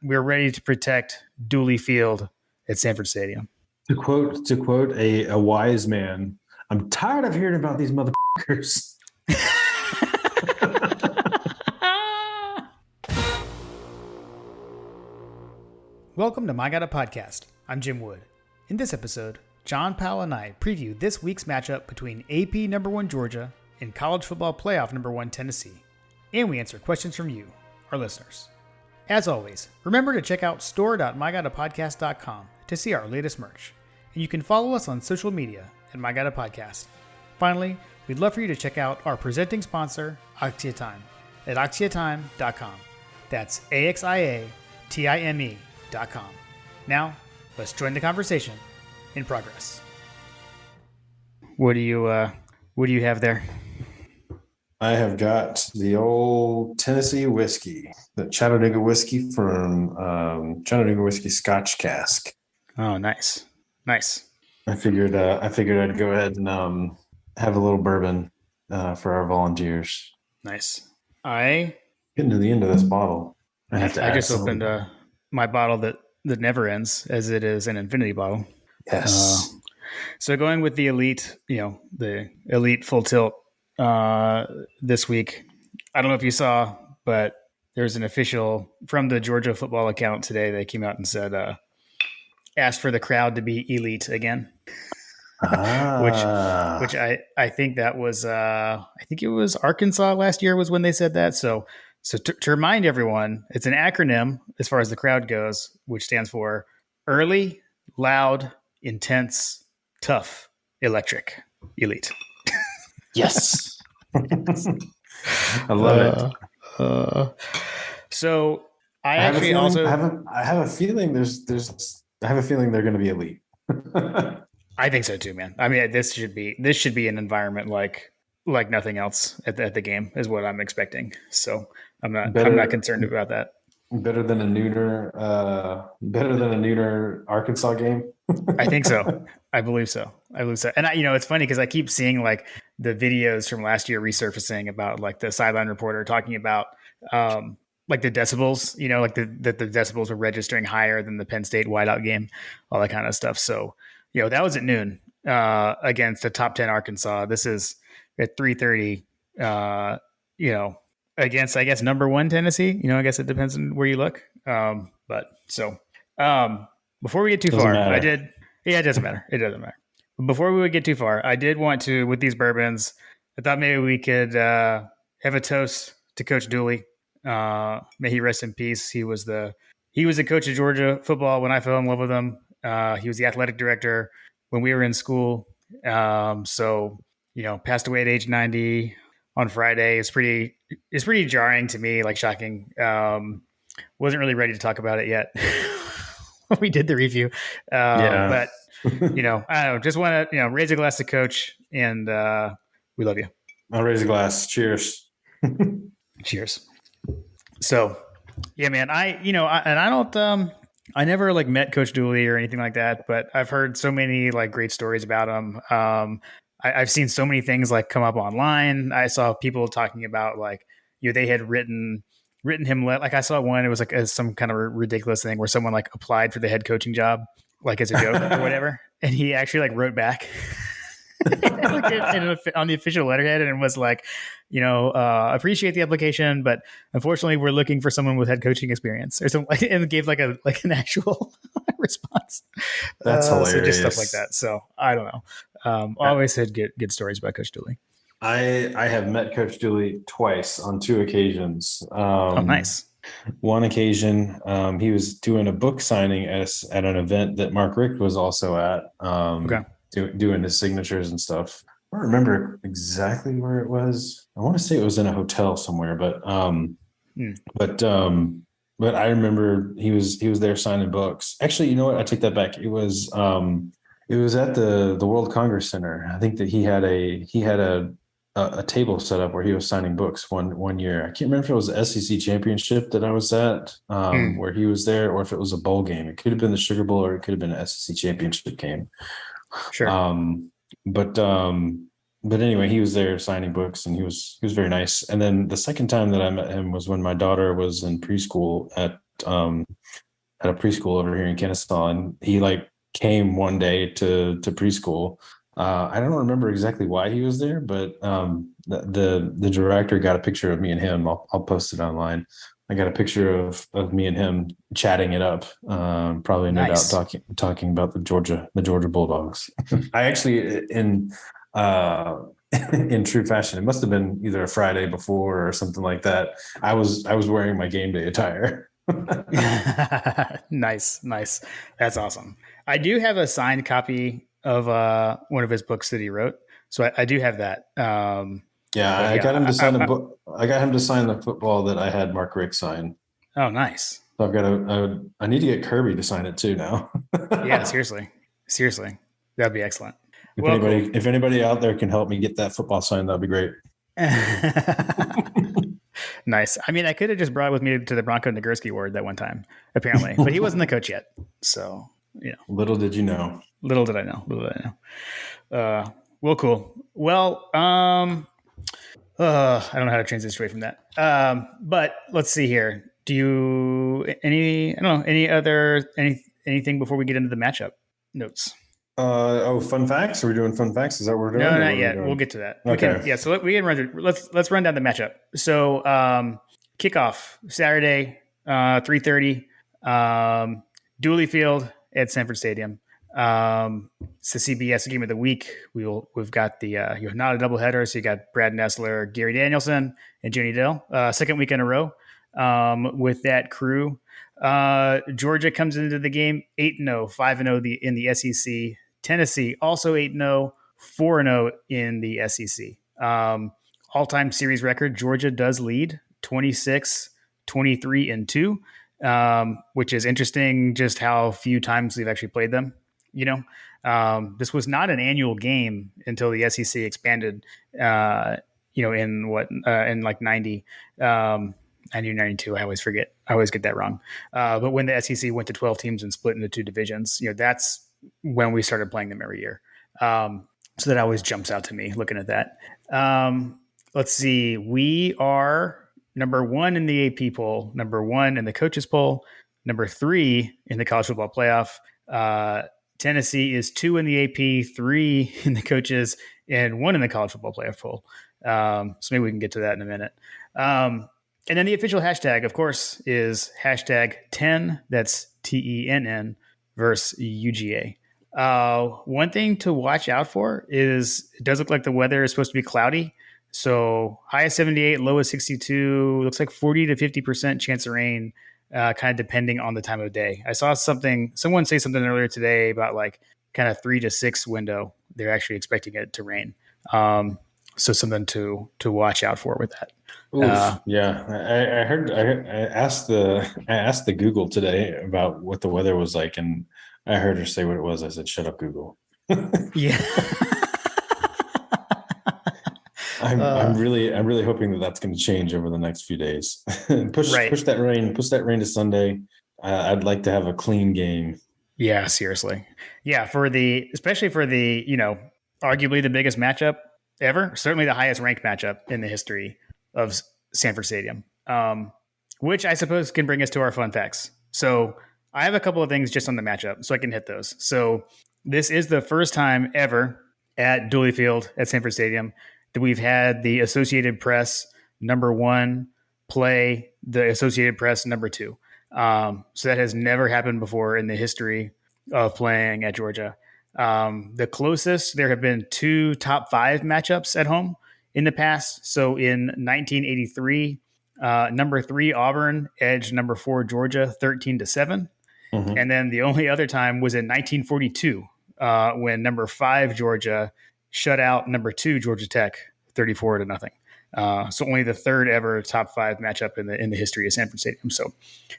we're ready to protect Dooley Field at Sanford Stadium. To quote a wise man, I'm tired of hearing about these motherfuckers. Welcome to My God a Podcast. I'm Jim Wood. In this episode, John Powell and I preview this week's matchup between AP number 1 Georgia and college football playoff number 1 Tennessee. And we answer questions from you, our listeners. As always, remember to check out store.mygodapodcast.com to see our latest merch. And you can follow us on social media at My God a Podcast. Finally, we'd love for you to check out our presenting sponsor, Axia Time, at axiatime.com. That's AXIATIME.com. Now, let's join the conversation in progress. What do you have there? I have got the old Tennessee whiskey, the Chattanooga whiskey from Chattanooga Whiskey Scotch Cask. Oh, nice. I figured I'd go ahead and have a little bourbon for our volunteers. Nice. Getting to the end of this bottle. I just opened my bottle that never ends, as it is an infinity bottle. Yes. So going with the elite, the elite full tilt this week. I don't know if you saw, but there's an official from the Georgia football account today. They came out and said, asked for the crowd to be elite again. Which I think that was I think it was Arkansas last year was when they said that. So to remind everyone, it's an acronym as far as the crowd goes, which stands for early, loud, intense, tough, electric, elite. Yes. I love it. So I have a feeling they're going to be elite. I think so too, man. I mean, this should be an environment like nothing else at the game is what I'm expecting. So I'm not concerned about that. Better than a nooner Arkansas game. I think so. I believe so. And it's funny because I keep seeing like the videos from last year resurfacing about like the sideline reporter talking about like the decibels, like the decibels were registering higher than the Penn State whiteout game, all that kind of stuff. So, that was at noon against the top 10 Arkansas. This is at 3:30, against, I guess, number 1 Tennessee. I guess it depends on where you look. Before we get too far, it doesn't matter. It doesn't matter. Before we would get too far, I did want to, with these bourbons, I thought maybe we could have a toast to Coach Dooley. May he rest in peace. He was the coach of Georgia football when I fell in love with him. He was the athletic director when we were in school. Passed away at age 90 on Friday. It's pretty jarring to me, like shocking. Wasn't really ready to talk about it yet. We did the review. But I don't know, just want to, raise a glass to Coach, and we love you. I'll raise a glass. Cheers. Cheers. So, yeah, man, I never like met Coach Dooley or anything like that, but I've heard so many like great stories about him. I've seen so many things like come up online. I saw people talking about like, they had written him, like I saw one, it was like some kind of ridiculous thing where someone like applied for the head coaching job, like as a joke or whatever. And he actually like wrote back on the official letterhead and was like, appreciate the application, but unfortunately we're looking for someone with head coaching experience or something, and gave like an actual response. That's hilarious. So just stuff like that. So I don't know. Always had good stories about Coach Dooley. I have met Coach Dooley twice on 2 occasions. Oh, nice. One occasion, he was doing a book signing at an event that Mark Richt was also at. Doing his signatures and stuff. I don't remember exactly where it was. I want to say it was in a hotel somewhere, but I remember he was there signing books. Actually, you know what? I take that back. It was at the World Congress Center. I think that he had a table set up where he was signing books one year. I can't remember if it was the SEC championship that I was at, where he was there, or if it was a bowl game. It could have been the Sugar Bowl, or it could have been an SEC championship game. Sure. But anyway, he was there signing books, and he was very nice. And then the second time that I met him was when my daughter was in preschool at um, at a preschool over here in Kennesaw, and he like came one day to preschool. I don't remember exactly why he was there, but the director got a picture of me and him. I'll post it online. I got a picture of me and him chatting it up. Probably no doubt Nice. talking about the Georgia Bulldogs. I actually uh, in true fashion, it must have been either a Friday before or something like that. I was wearing my game day attire. Nice, nice. That's awesome. I do have a signed copy of one of his books that he wrote, so I do have that. Yeah, But I got him yeah, to sign a book. I got him to sign the football that I had Mark Rick sign. oh, nice. So I've got I need to get Kirby to sign it too now. Yeah, seriously, seriously, that'd be excellent. If Well, anybody, cool. if anybody out there can help me get that football signed, that'd be great. Nice. I mean, I could have just brought it with me to the Bronco Nagurski Award that one time, apparently, but he wasn't the coach yet. So, Little did you know. little did I know. Little did I know. Well, cool. Well, I don't know how to transition away from that. But let's see here. Do you I don't know, anything before we get into the matchup notes? Fun facts. Are we doing fun facts? Is that what we're No, doing, or what not are we yet. We'll doing? get to that. We can, Okay. yeah. So we can run through. Let's run down the matchup. So kickoff Saturday, 3:30, Dooley Field at Sanford Stadium. It's the CBS game of the week. We've got the not a doubleheader, so you got Brad Nessler, Gary Danielson, and Joni Dill. Second week in a row with that crew. Georgia comes into the game 8-0, 5-0 in the SEC. Tennessee also 8-0, 4-0 in the SEC. All-time series record, Georgia does lead 26, 23, and 2, which is interesting just how few times they've actually played them. This was not an annual game until the SEC expanded, in like 90. 92. I always forget. I always get that wrong. But when the SEC went to 12 teams and split into 2 divisions, that's when we started playing them every year. So that always jumps out to me looking at that. Let's see. We are number 1 in the AP poll, number 1 in the coaches poll, number 3 in the college football playoff. Tennessee is 2 in the AP, 3 in the coaches, and 1 in the college football playoff poll. So maybe we can get to that in a minute. And then the official hashtag, of course, is hashtag 10. That's TENN versus UGA. One thing to watch out for is it does look like the weather is supposed to be cloudy. So high of 78, low of 62. Looks like 40 to 50% chance of rain, kind of depending on the time of day. I saw someone say something earlier today about like kind of 3 to 6 window. They're actually expecting it to rain. So something to watch out for with that. Oof. Yeah, I heard. I asked the Google today about what the weather was like, and I heard her say what it was. I said, "Shut up, Google." Yeah. I'm really hoping that that's going to change over the next few days. Right. Push that rain to Sunday. I'd like to have a clean game. Yeah, seriously. Yeah, especially for the, arguably the biggest matchup ever, certainly the highest ranked matchup in the history of Sanford Stadium. Which I suppose can bring us to our fun facts. So I have a couple of things just on the matchup, so I can hit those. So this is the first time ever at Dooley Field at Sanford Stadium that we've had the Associated Press number 1 play the Associated Press number 2. So that has never happened before in the history of playing at Georgia. The closest, there have been 2 top 5 matchups at home in the past. So in 1983, number 3 Auburn edged number 4 Georgia 13-7. Mhm. And then the only other time was in 1942 when number 5 Georgia shut out number 2 Georgia Tech 34-0. So only the third ever top 5 matchup in the history of Sanford Stadium. So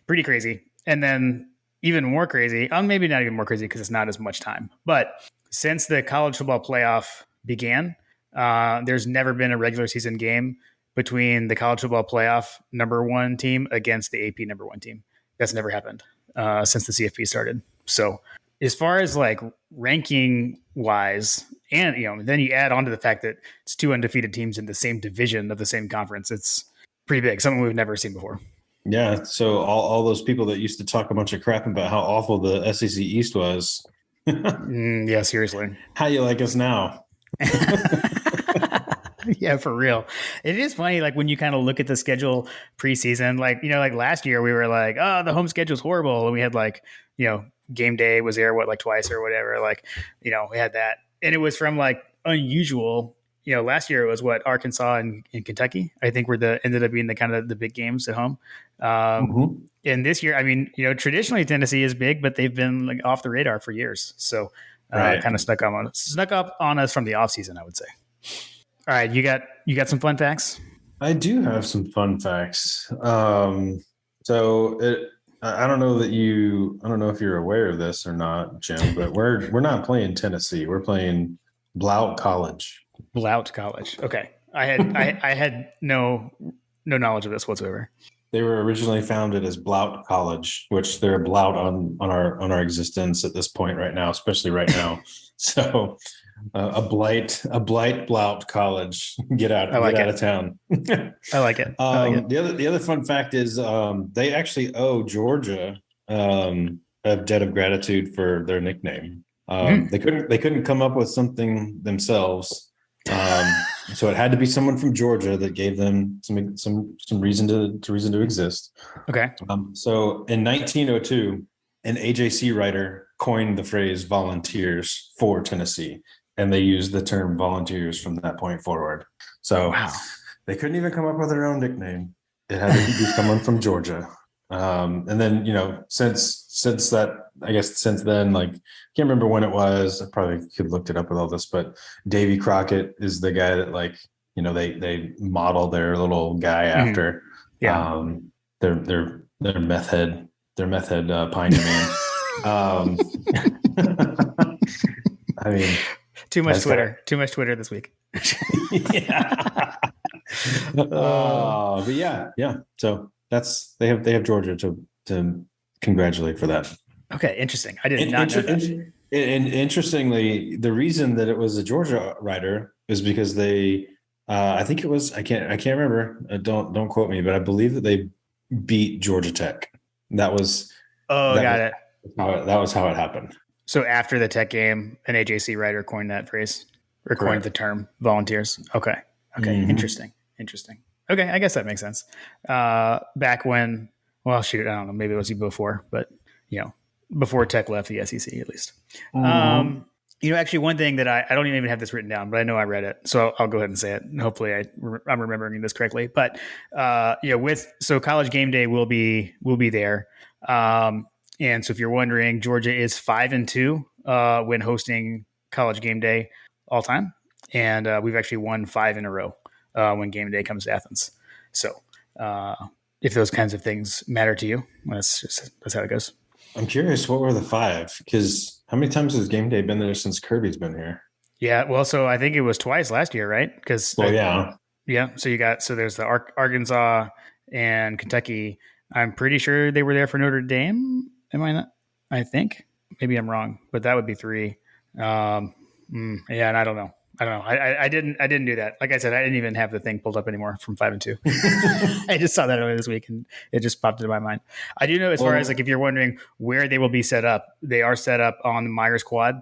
pretty crazy. And then even more crazy, maybe not even more crazy because it's not as much time. But since the college football playoff began, there's never been a regular season game between the college football playoff number 1 team against the AP number 1 team. That's never happened since the CFP started. So as far as like ranking wise, and then you add on to the fact that it's 2 undefeated teams in the same division of the same conference, it's pretty big, something we've never seen before. Yeah. So all those people that used to talk a bunch of crap about how awful the SEC East was, Yeah, seriously. how you like us now? Yeah, for real. It is funny, like when you kind of look at the schedule preseason, like, like last year we were like, oh, the home schedule's horrible. And we had like, game day was there, like twice or whatever. Like, we had that. And it was from like unusual. Last year it was what Arkansas and Kentucky, I think were ended up being the kind of the big games at home. Mhm. And this year, I mean, traditionally Tennessee is big, but they've been like off the radar for years. So Right. kind of snuck up on us from the offseason, I would say. All right, you got some fun facts? I do have some fun facts. I don't know I don't know if you're aware of this or not, Jim, but we're not playing Tennessee. We're playing Blount College. Blount College. Okay. I had no knowledge of this whatsoever. They were originally founded as Blount College, which they're a Blount on our existence at this point right now, especially right now. So a blight Blount College. Get out of town. I like it. The other fun fact is they actually owe Georgia a debt of gratitude for their nickname. They couldn't come up with something themselves. So it had to be someone from Georgia that gave them some reason to exist. Okay. So in 1902, an AJC writer coined the phrase "volunteers" for Tennessee, and they used the term "volunteers" from that point forward. So they couldn't even come up with their own nickname. It had to be someone from Georgia. And then since that, I guess since then, like, can't remember when it was. I probably could have looked it up with all this, but Davy Crockett is the guy that, like, they model their little guy after. Yeah. Their meth head pioneer man. I mean, too much Twitter this week. Yeah. But yeah. So they have Georgia to congratulate for that. Okay, interesting. I did not know that. And interestingly, the reason that it was a Georgia writer is because they, I think it was, I can't remember. Don't quote me, but I believe that they beat Georgia Tech. That was how it happened. So after the Tech game, an AJC writer coined that phrase, or coined the term "volunteers." Okay. Mm-hmm. Interesting. Okay, I guess that makes sense. Back when, well, shoot, I don't know, maybe it was before, but before Tech left the SEC, at least. Mm-hmm. Actually, one thing that I don't even have this written down, but I know I read it, so I'll go ahead and say it. And hopefully, I'm remembering this correctly. But so College Game Day will be there. And so if you're wondering, Georgia is 5-2 when hosting College Game Day all time, and we've actually won 5 in a row when Game Day comes to Athens. So if those kinds of things matter to you, that's how it goes. I'm curious, what were the 5? Because how many times has Game Day been there since Kirby's been here? Yeah, well, so I think it was twice last year, right? Because yeah. So there's the Arkansas and Kentucky. I'm pretty sure they were there for Notre Dame. Am I not? I think maybe I'm wrong, but that would be 3. Yeah, and I don't know. I didn't do that. Like I said, I didn't even have the thing pulled up anymore from 5-2. I just saw that earlier this week and it just popped into my mind. I do know, as far as like, if you're wondering where they will be set up, they are set up on the Myers Quad.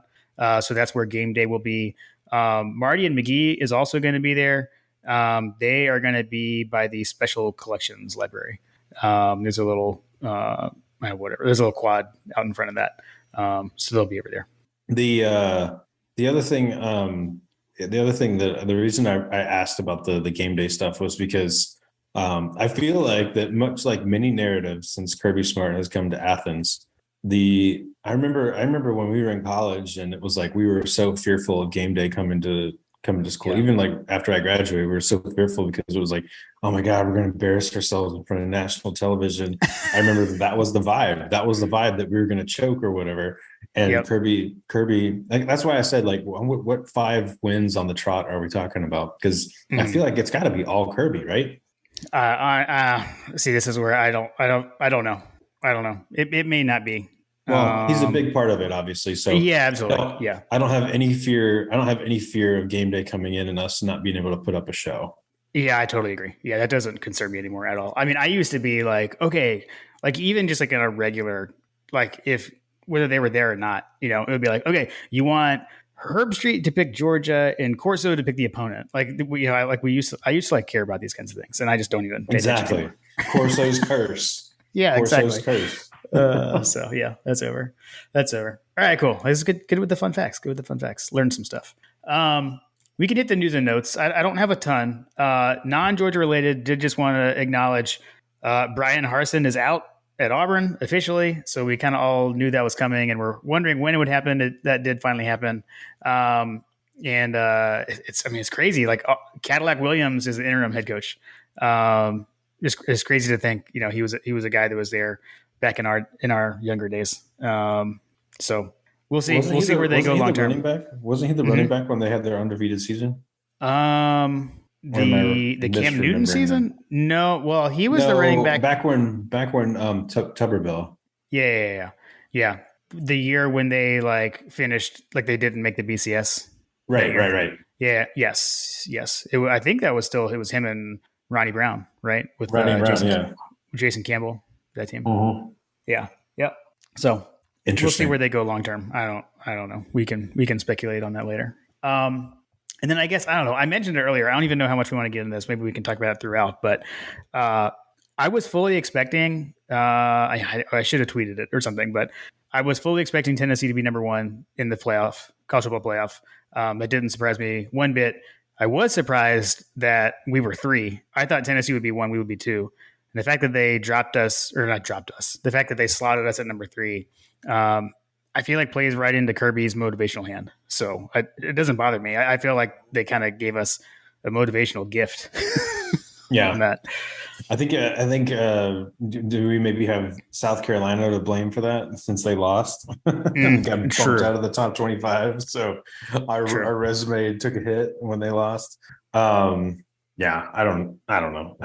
So that's where Game Day will be. Marty and McGee is also going to be there. They are going to be by the Special Collections Library. There's a little, there's a little quad out in front of that. So they'll be over there. The other thing, the reason I asked about the Game Day stuff was because I feel like that, much like many narratives since Kirby Smart has come to Athens, I remember when we were in college and it was like we were so fearful of Game Day coming to school. Yeah. Even like after I graduated, we were so fearful because it was like, oh my God, we're going to embarrass ourselves in front of national television. I remember that was the vibe. That was the vibe, that we were going to choke or whatever. And yep. Kirby, like, that's why I said, like, what 5 wins on the trot are we talking about? Because I feel like it's got to be all Kirby, right? See, this is where I don't know. It may not be. Well, he's a big part of it, obviously. So yeah, absolutely. I don't have any fear. I don't have any fear of Game Day coming in and us not being able to put up a show. Yeah, I totally agree. Yeah, that doesn't concern me anymore at all. I mean, I used to be like, okay, like even just like in a regular, like if whether they were there or not, it would be like, okay, you want Herb Street to pick Georgia and Corso to pick the opponent. Like, I used to like care about these kinds of things, and I just don't even pay attention Exactly. anymore. Corso's curse. Yeah, Corso's exactly. curse. So yeah, that's over. That's over. All right, cool. This is good. Good with the fun facts. Good with the fun facts. Learn some stuff. We can hit the news and notes. I don't have a ton. Non-Georgia related. Did just want to acknowledge Brian Harsin is out at Auburn officially. So we kind of all knew that was coming, and we're wondering when it would happen. That did finally happen. And it's crazy. Like Cadillac Williams is the interim head coach. It's crazy to think. He was a guy that was there back in our younger days. So we'll see. We'll see where they go long term. Wasn't he the running back when they had their undefeated season? The Cam Newton season? No. Well, he was the running back back when Tuberville. Yeah. The year when they finished, they didn't make the BCS. Right. Yeah. Yes. I think that was it was him and Ronnie Brown, right? With Jason Campbell, that team. Mm-hmm. Yeah. Yep. So we'll see where they go long term. I don't know. We can speculate on that later. And then I guess, I don't know. I mentioned it earlier. I don't even know how much we want to get into this. Maybe we can talk about it throughout. But I was fully expecting, I should have tweeted it or something, but I was fully expecting Tennessee to be number one in the college football playoff. That didn't surprise me one bit. I was surprised that we were 3. I thought Tennessee would be 1, we would be 2. And the fact that they the fact that they slotted us at number 3, I feel like plays right into Kirby's motivational hand. So it doesn't bother me. I feel like they kind of gave us a motivational gift. Yeah. On that. I think do we maybe have South Carolina to blame for that since they lost? Got bumped out of the top 25. So our resume took a hit when they lost. Yeah, I don't know.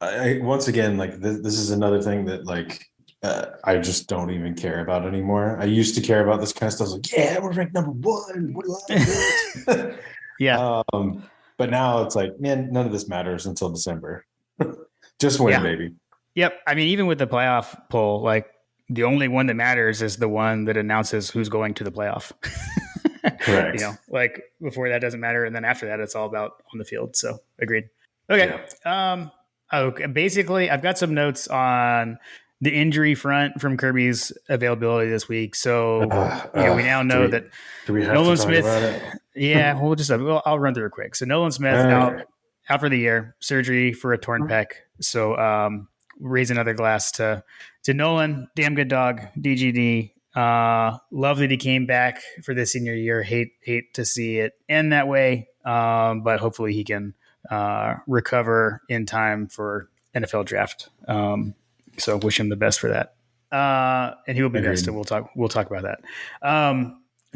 I once again, this is another thing that I just don't even care about anymore. I used to care about this kind of stuff. I was like, yeah, we're ranked number 1. Yeah. But now it's like, man, none of this matters until December. Just win, baby. Yep. I mean, even with the playoff poll, the only one that matters is the one that announces who's going to the playoff. Correct. Before that doesn't matter. And then after that, it's all about on the field. So agreed. Okay. Yeah. Okay. Basically, I've got some notes on the injury front from Kirby's availability this week. So we now know that Nolan Smith. Yeah, I'll run through it quick. So Nolan Smith out for the year, surgery for a torn pec. So raise another glass to Nolan. Damn good dog, DGD. Love that he came back for the senior year. Hate to see it end that way, but hopefully he can recover in time for NFL draft. So wish him the best for that. And he will be best. And we'll talk about that.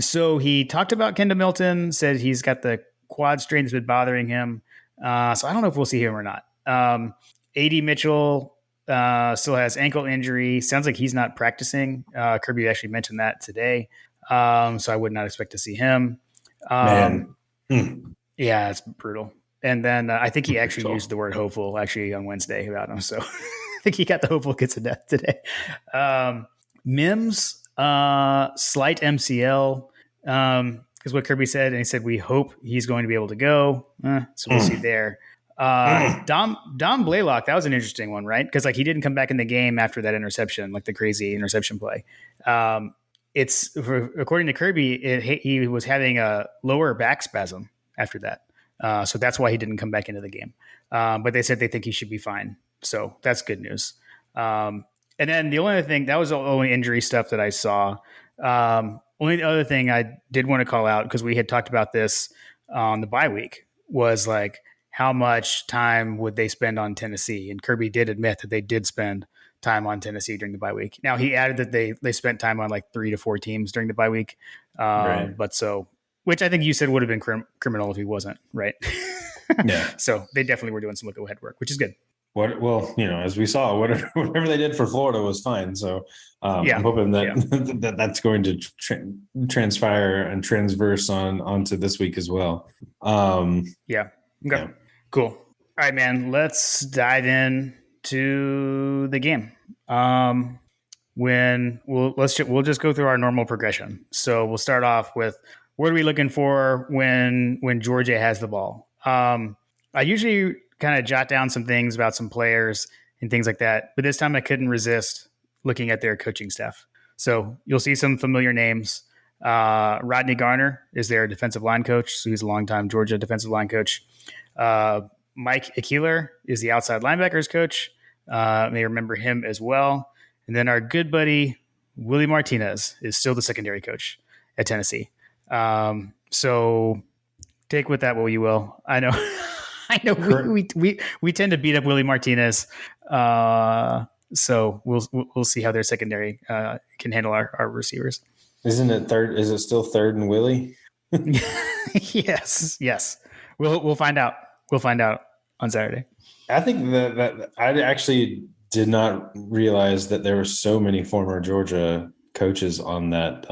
So he talked about Kendall Milton, said he's got the quad strain that's been bothering him. So I don't know if we'll see him or not. AD Mitchell still has ankle injury. Sounds like he's not practicing. Kirby actually mentioned that today. So I would not expect to see him. Man. Yeah, it's brutal. And then I think he actually used the word hopeful on Wednesday about him. So I think he got the hopeful kids to death today. Mims, slight MCL is what Kirby said. And he said, we hope he's going to be able to go. So we'll see there. Dom Blaylock, that was an interesting one, right? Because he didn't come back in the game after that interception, the crazy interception play. It's according to Kirby, he was having a lower back spasm after that. So that's why he didn't come back into the game. But they said they think he should be fine. So that's good news. And then the only other thing, that was the only injury stuff that I saw. Only other thing I did want to call out, because we had talked about this on the bye week, was how much time would they spend on Tennessee? And Kirby did admit that they did spend time on Tennessee during the bye week. Now he added that they spent time on 3 to 4 teams during the bye week. Right. But which I think you said would have been criminal if he wasn't, right? Yeah. So they definitely were doing some look ahead work, which is good. Well, as we saw, whatever they did for Florida was fine. So I'm hoping that that's going to transpire and transverse onto this week as well. Okay. Cool. All right, man. Let's dive in to the game. When we'll just go through our normal progression. So we'll start off with what are we looking for when Georgia has the ball. I usually kind of jot down some things about some players and things like that, but this time I couldn't resist looking at their coaching staff. So you'll see some familiar names. Rodney Garner is their defensive line coach, so he's a longtime Georgia defensive line coach. Uh, Mike Ekeler is the outside linebackers coach. May remember him as well. And then our good buddy Willie Martinez is still the secondary coach at Tennessee. So take with that what you will. I know, I know we tend to beat up Willie Martinez. So we'll see how their secondary can handle our receivers. Isn't it third? Is it still third and Willie? Yes. We'll find out. We'll find out on Saturday. I think that I actually did not realize that there were so many former Georgia coaches on that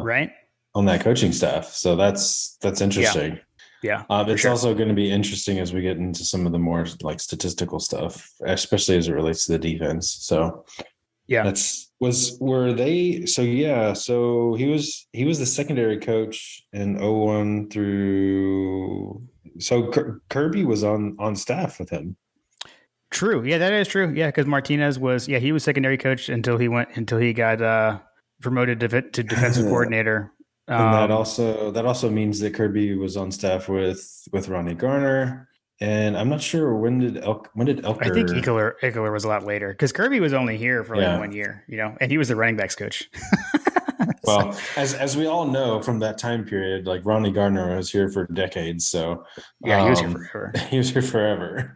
right on that coaching staff. So that's interesting. Yeah. It's sure. Also going to be interesting as we get into some of the more like statistical stuff, especially as it relates to the defense. So yeah, were they? So yeah, so he was the secondary coach in 01 through. So Kirby was on staff with him. True. Yeah, that is true. Yeah, because Martinez he was secondary coach until he got promoted to defensive coordinator. And that also means that Kirby was on staff with Ronnie Garner. And I'm not sure when did Elker. I think Ekeler was a lot later because Kirby was only here for like 1 year, and he was the running backs coach. Well, as we all know from that time period, like Ronnie Garner was here for decades. So yeah, he was here forever. He was here forever.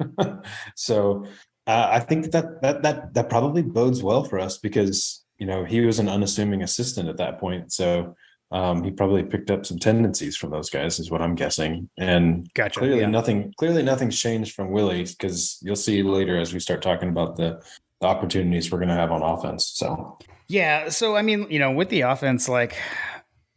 So I think that probably bodes well for us because he was an unassuming assistant at that point. So he probably picked up some tendencies from those guys, is what I'm guessing. And gotcha. Clearly nothing's changed from Willie because you'll see later as we start talking about the opportunities we're going to have on offense. So. Yeah. So, I mean, with the offense, like,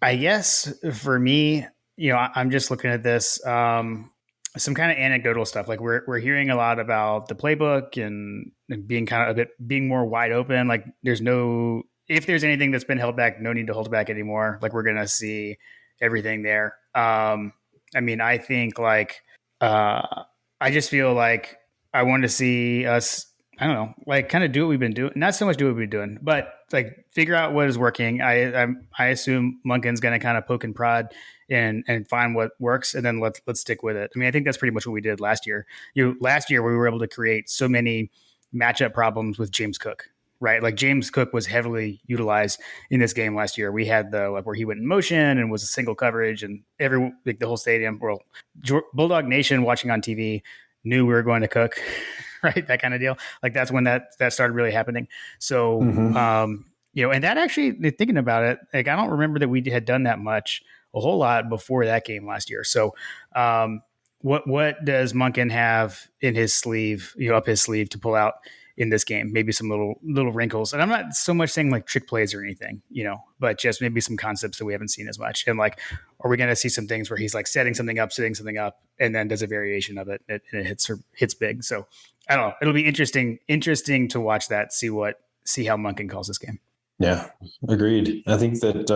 I guess for me, I'm just looking at this, some kind of anecdotal stuff. Like we're hearing a lot about the playbook and being kind of being more wide open. Like if there's anything that's been held back, no need to hold back anymore. Like we're going to see everything there. I mean, I think like, I just feel like I want to see us, I don't know, like kind of do what we've been doing. Not so much do what we've been doing, but like figure out what is working. I assume Monken's going to kind of poke and prod and find what works, and then let's stick with it. I mean, I think that's pretty much what we did last year. Last year we were able to create so many matchup problems with James Cook, right? Like James Cook was heavily utilized in this game last year. We had where he went in motion and was a single coverage, and the whole stadium, Bulldog Nation watching on TV knew we were going to Cook. Right, that kind of deal. Like that's when that started really happening. So, and that actually, thinking about it, like I don't remember that we had done that much, a whole lot before that game last year. So, what does Monken have in his sleeve, up his sleeve to pull out in this game? Maybe some little wrinkles, and I'm not so much saying like trick plays or anything, but just maybe some concepts that we haven't seen as much. And like, are we going to see some things where he's like setting something up, and then does a variation of it, and it hits big. So. I don't know. It'll be interesting to watch that, see how Monken calls this game. Yeah, agreed. I think that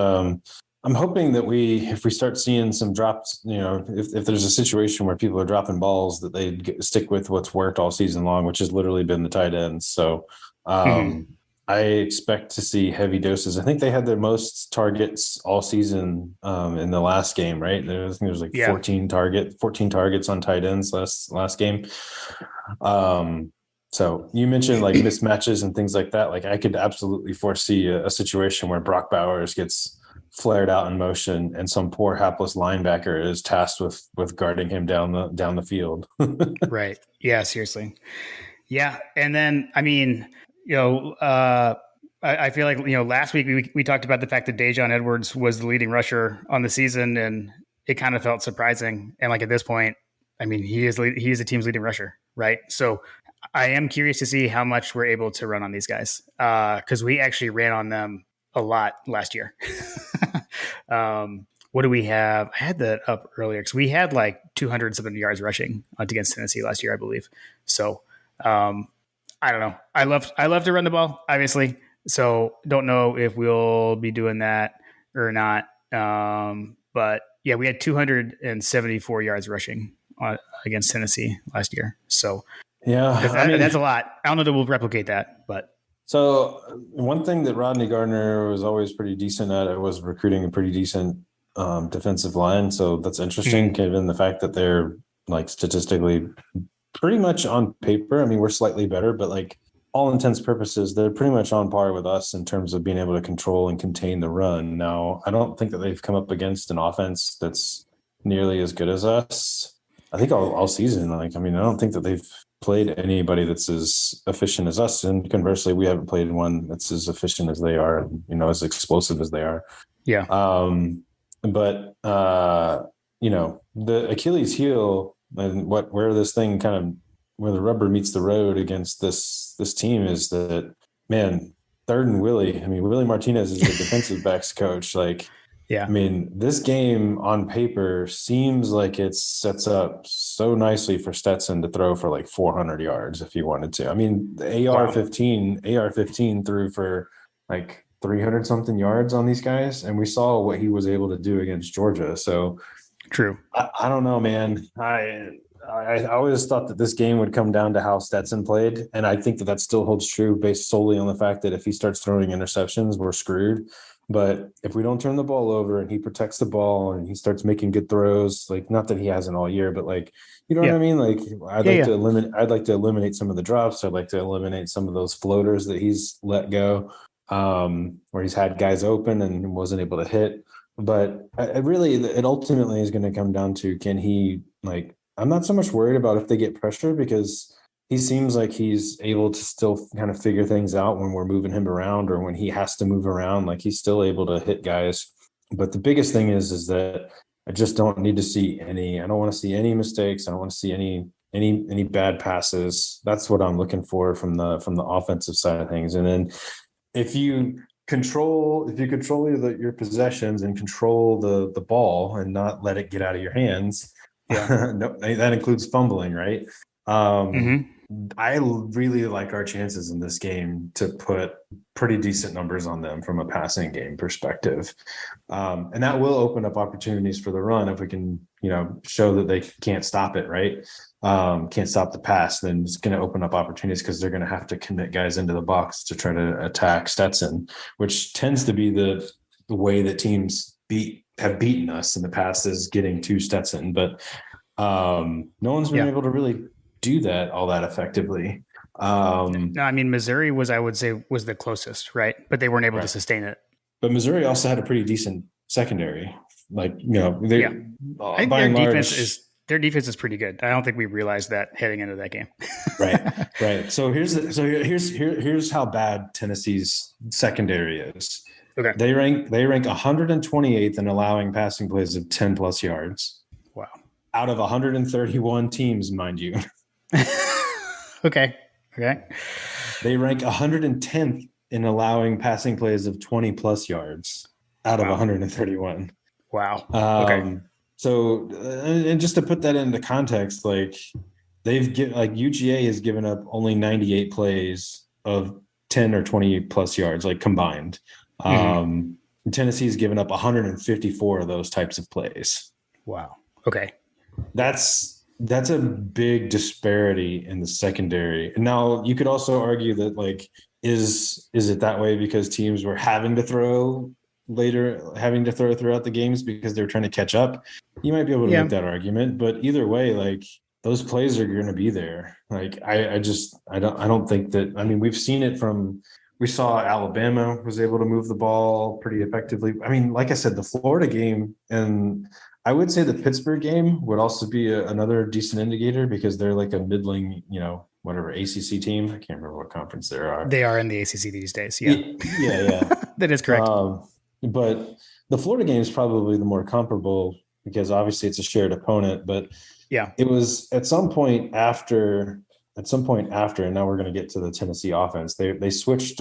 I'm hoping that if we start seeing some drops, if there's a situation where people are dropping balls, that they stick with what's worked all season long, which has literally been the tight ends. So I expect to see heavy doses. I think they had their most targets all season in the last game, right? I think there was like 14 targets on tight ends last game. So you mentioned like mismatches and things like that. Like I could absolutely foresee a situation where Brock Bowers gets flared out in motion and some poor hapless linebacker is tasked with guarding him down the field. Right. Yeah, seriously. Yeah. And then, I mean, I feel like, last week we talked about the fact that Dajon Edwards was the leading rusher on the season, and it kind of felt surprising. And like at this point, I mean, he is the team's leading rusher, right? So I am curious to see how much we're able to run on these guys, because we actually ran on them a lot last year. what do we have? I had that up earlier because we had like 200 something yards rushing against Tennessee last year, I believe. So I don't know. I love to run the ball, obviously. So don't know if we'll be doing that or not. But yeah, we had 274 yards rushing against Tennessee last year. So Yeah, I mean, that's a lot. I don't know that we'll replicate that, but so one thing that Rodney Gardner was always pretty decent at was recruiting a pretty decent defensive line. So that's interesting, given the fact that they're like statistically pretty much on paper. I mean, we're slightly better, but like all intents purposes, they're pretty much on par with us in terms of being able to control and contain the run. Now, I don't think that they've come up against an offense that's nearly as good as us. I think all season, like, I mean, I don't think that they've played anybody that's as efficient as us. And conversely, we haven't played one that's as efficient as they are, you know, as explosive as they are. yeah. But you know, the Achilles heel and where this thing kind of where the rubber meets the road against this team is that, man, third and Willie. I mean, Willie Martinez is the defensive backs coach. Like, Yeah. I mean, this game on paper seems like it sets up so nicely for Stetson to throw for like 400 yards if he wanted to. I mean, the AR-15 threw for like 300 something yards on these guys, and we saw what he was able to do against Georgia. So True. I don't know, man. I always thought that this game would come down to how Stetson played, and I think that still holds true based solely on the fact that if he starts throwing interceptions, we're screwed. But if we don't turn the ball over and he protects the ball and he starts making good throws, like not that he hasn't all year, but like, you know what I mean? Like I'd like to eliminate some of the drops. I'd like to eliminate some of those floaters that he's let go, where he's had guys open and wasn't able to hit. But it ultimately is going to come down to, can he, like, I'm not so much worried about if they get pressure, because he seems like he's able to still kind of figure things out when we're moving him around or when he has to move around. Like he's still able to hit guys. But the biggest thing is that I just don't need to see any. I don't want to see any mistakes. I don't want to see any bad passes. That's what I'm looking for from the offensive side of things. And then if you control your possessions and control the ball and not let it get out of your hands. Yeah. No, that includes fumbling, right? I really like our chances in this game to put pretty decent numbers on them from a passing game perspective. And that will open up opportunities for the run if we can, you know, show that they can't stop it, right? Can't stop the pass, then it's going to open up opportunities because they're going to have to commit guys into the box to try to attack Stetson, which tends to be the way that teams have beaten us in the past, is getting to Stetson. But no one's been able to really do that all that effectively. No, I mean, Missouri I would say was the closest, right? But they weren't able to sustain it. But Missouri also had a pretty decent secondary. Like, you know, I think their defense is pretty good. I don't think we realized that heading into that game. Right. So here's how bad Tennessee's secondary is. Okay. They rank 128th in allowing passing plays of 10 plus yards. Wow. Out of 131 teams, mind you. Okay. They rank 110th in allowing passing plays of 20 plus yards out of 131. Wow. Okay. So, and just to put that into context, like UGA has given up only 98 plays of 10 or 20 plus yards, like combined. Tennessee's given up 154 of those types of plays. Wow. Okay. That's a big disparity in the secondary. And now you could also argue that, like, is it that way because teams were having to throw throughout the games because they're trying to catch up? You might be able to make that argument, but either way, like, those plays are going to be there. Like, I don't think that, I mean, we've seen it we saw Alabama was able to move the ball pretty effectively. I mean, like I said, the Florida game, and I would say the Pittsburgh game would also be another decent indicator, because they're like a middling, you know, whatever ACC team. I can't remember what conference they are. They are in the ACC these days. Yeah. That is correct. But the Florida game is probably the more comparable, because obviously it's a shared opponent. But yeah, it was at some point after, and now we're going to get to the Tennessee offense. They switched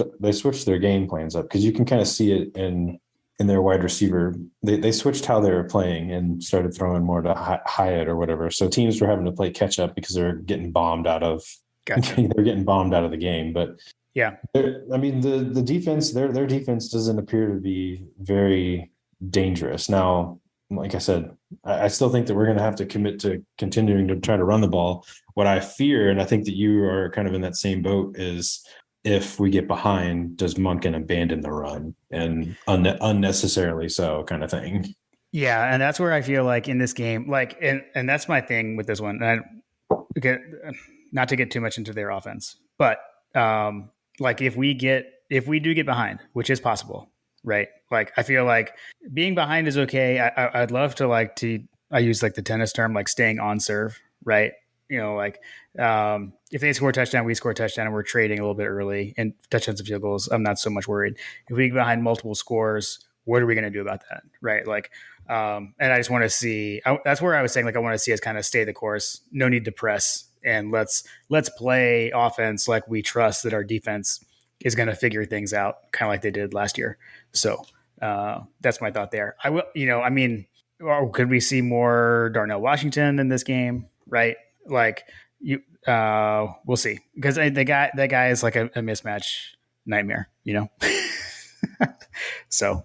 their game plans up, because you can kind of see it in in their wide receiver. They switched how they were playing and started throwing more to Hyatt or whatever. So teams were having to play catch up because they're getting bombed out of. Gotcha. They're getting bombed out of the game. But Yeah. I mean, the defense, their defense doesn't appear to be very dangerous. Now, like I said, I still think that we're going to have to commit to continuing to try to run the ball. What I fear, and I think that you are kind of in that same boat, is if we get behind, does Monken abandon the run and unnecessarily so kind of thing? Yeah, and that's where I feel like in this game, like, and that's my thing with this one. And get not to get too much into their offense, but like if we do get behind, which is possible, right? Like I feel like being behind is okay. I'd love to I use like the tennis term, like staying on serve, right? You know, like if they score a touchdown, we score a touchdown, and we're trading a little bit early, and touchdowns and field goals, I'm not so much worried. If we get behind multiple scores, what are we going to do about that, right? Like, and I just want to see. That's where I was saying, like, I want to see us kind of stay the course. No need to press, and let's play offense like we trust that our defense is going to figure things out, kind of like they did last year. So that's my thought there. I will, I mean, could we see more Darnell Washington in this game, right? Like we'll see, because that guy is like a mismatch nightmare, So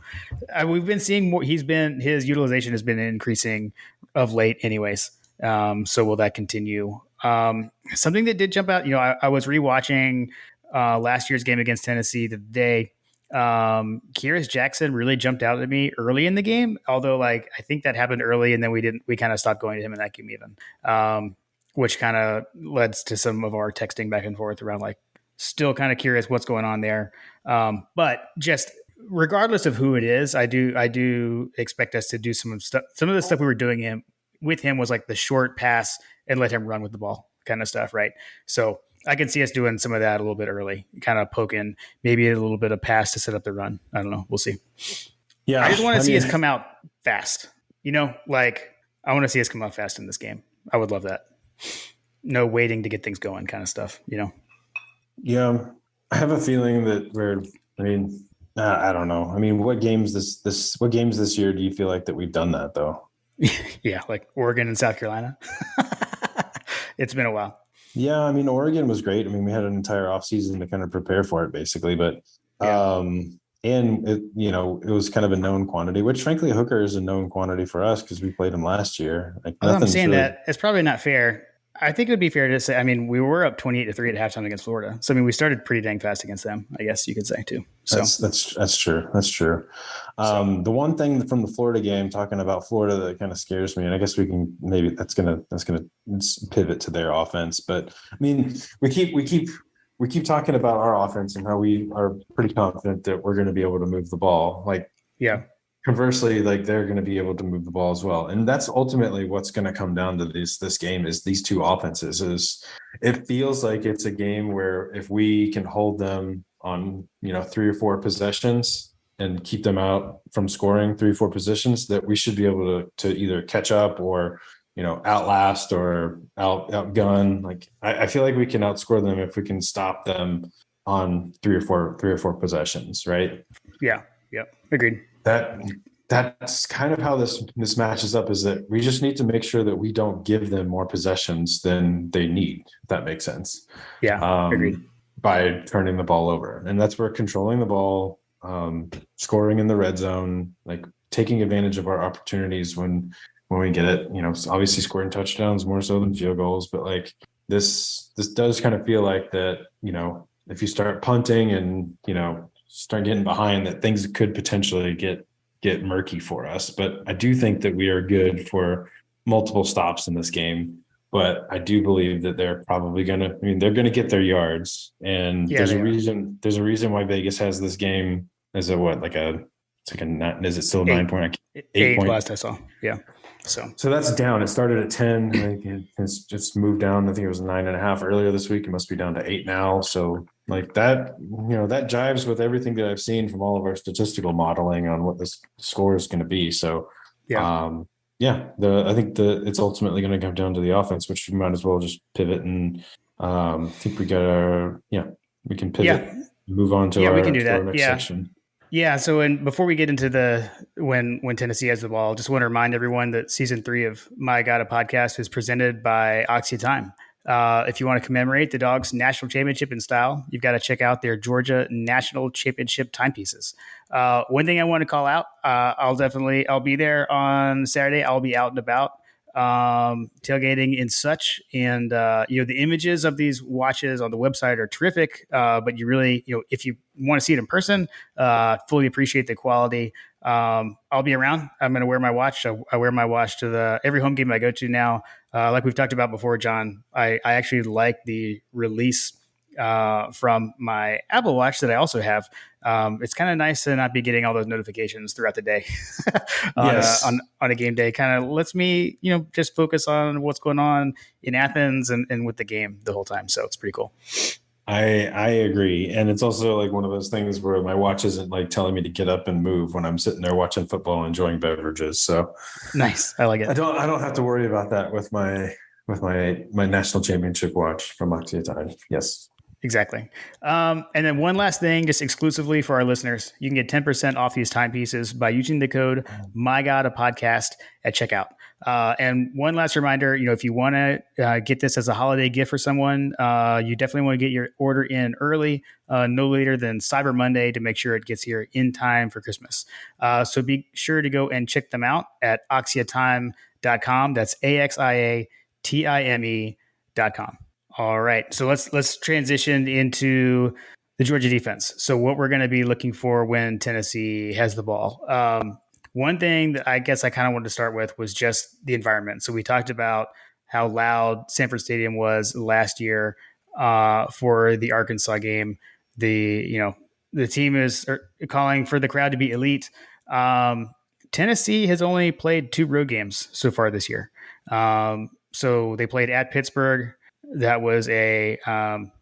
we've been seeing more. His utilization has been increasing of late, anyways. So will that continue? Something that did jump out, I was rewatching last year's game against Tennessee the day. Kearis Jackson really jumped out at me early in the game, although like I think that happened early, and then we kind of stopped going to him in that game even, which kind of led to some of our texting back and forth around like still kind of curious what's going on there. But just regardless of who it is, I do expect us to do some stuff. Some of the stuff we were doing with him was like the short pass and let him run with the ball kind of stuff, right? So I can see us doing some of that a little bit early, kind of poking maybe a little bit of pass to set up the run. I don't know. We'll see. Yeah, I just want to see us come out fast. Like I want to see us come out fast in this game. I would love that. No waiting to get things going, kind of stuff. Yeah, I have a feeling that I don't know. I mean, what games this year do you feel like that we've done that though? Yeah, like Oregon and South Carolina. It's been a while. Yeah, I mean, Oregon was great. I mean, we had an entire offseason to kind of prepare for it, basically. But and it was kind of a known quantity, which frankly, Hooker is a known quantity for us because we played him last year. Like, I'm saying really... that it's probably not fair. I think it would be fair to say, I mean, we were up 28-3 at halftime against Florida. So, I mean, we started pretty dang fast against them, I guess you could say too. So that's true. That's true. The one thing from the Florida game, talking about Florida, that kind of scares me, and I guess we can maybe that's gonna pivot to their offense. But I mean, we keep talking about our offense and how we are pretty confident that we're going to be able to move the ball. Like, yeah. Conversely, like they're going to be able to move the ball as well, and that's ultimately what's going to come down to this game is these two offenses. Is it feels like it's a game where if we can hold them on 3 or 4 possessions and keep them out from scoring 3 or 4 positions, that we should be able to either catch up or outlast or outgun. Like I feel like we can outscore them if we can stop them on 3 or 4 possessions, right? Yeah. Agreed. That's kind of how this matches up, is that we just need to make sure that we don't give them more possessions than they need, if that makes sense. Yeah, agreed. By turning the ball over. And that's where controlling the ball, scoring in the red zone, like taking advantage of our opportunities when we get it, obviously scoring touchdowns more so than field goals, but like this does kind of feel like that, if you start punting and, start getting behind, that things could potentially get murky for us. But I do think that we are good for multiple stops in this game. But I do believe that they're probably they're going to get their yards. And there's a reason why Vegas has this game as is it still 9 point? 8 point last I saw. Yeah. So that's down. It started at 10. I think it's just moved down. I think it was 9.5 earlier this week. It must be down to 8 now. So like that, that jives with everything that I've seen from all of our statistical modeling on what this score is going to be. So I think it's ultimately going to come down to the offense, which we might as well just pivot and I think we can pivot, move on to our next section. Yeah. So, before we get into the when Tennessee has the ball, just want to remind everyone that season 3 of My God a Podcast is presented by Oxia Time. If you want to commemorate the Dogs' national championship in style, you've got to check out their Georgia National Championship timepieces. One thing I want to call out, I'll be there on Saturday. I'll be out and about, tailgating and such. And the images of these watches on the website are terrific. But you really, if you want to see it in person, fully appreciate the quality. I'll be around. I'm going to wear my watch. I wear my watch to every home game I go to now. Like we've talked about before, John, I actually like the release from my Apple Watch that I also have. It's kind of nice to not be getting all those notifications throughout the day Yes, on a game day. Kind of lets me, just focus on what's going on in Athens and with the game the whole time. So it's pretty cool. I agree, and it's also like one of those things where my watch isn't like telling me to get up and move when I'm sitting there watching football, enjoying beverages. So Nice. I like it. I don't have to worry about that with my national championship watch from Oxia Time. Yes. Exactly. And then one last thing, just exclusively for our listeners, you can get 10% off these timepieces by using the code MyGodAPodcast at checkout. And one last reminder, if you want to get this as a holiday gift for someone, you definitely want to get your order in early, no later than Cyber Monday, to make sure it gets here in time for Christmas. So be sure to go and check them out at axiatime.com. That's AXIATIME.com. All right, so let's transition into the Georgia defense. So what we're going to be looking for when Tennessee has the ball. One thing that I guess I kind of wanted to start with was just the environment. So we talked about how loud Sanford Stadium was last year for the Arkansas game. The team is calling for the crowd to be elite. Tennessee has only played 2 road games so far this year. So they played at Pittsburgh. That was an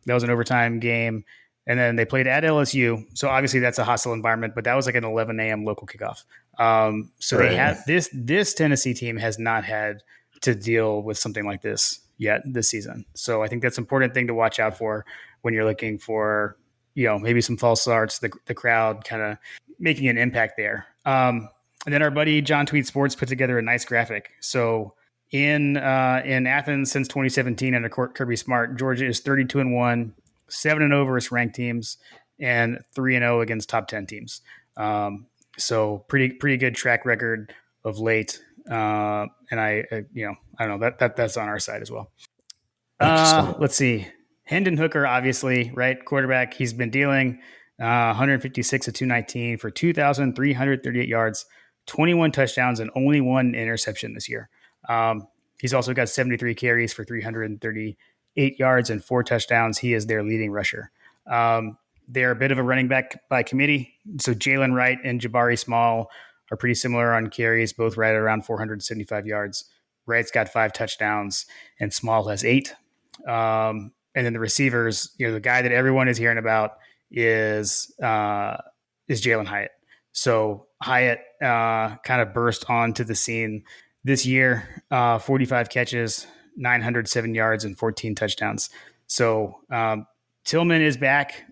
overtime game, and then they played at LSU. So obviously that's a hostile environment, but that was like an 11 a.m. local kickoff. So they Right. had this Tennessee team has not had to deal with something like this yet this season. So I think that's an important thing to watch out for when you're looking for maybe some false starts, the crowd kind of making an impact there. And then our buddy John Tweet Sports put together a nice graphic. So in Athens since 2017 under Kirby Smart, Georgia is 32-1, 7-0 versus ranked teams, and 3-0 against top 10 teams. So pretty good track record of late. And I don't know that's on our side as well. Excellent. Let's see. Hendon Hooker, obviously, right? Quarterback. He's been dealing 156 of 219 for 2,338 yards, 21 touchdowns, and only 1 interception this year. He's also got 73 carries for 338 yards and 4 touchdowns. He is their leading rusher. They're a bit of a running back by committee. So Jalen Wright and Jabari Small are pretty similar on carries, both right around 475 yards. Wright's got 5 touchdowns and Small has 8. And then the receivers, the guy that everyone is hearing about is Jalen Hyatt. So Hyatt kind of burst onto the scene this year, 45 catches, 907 yards, and 14 touchdowns. So Tillman is back.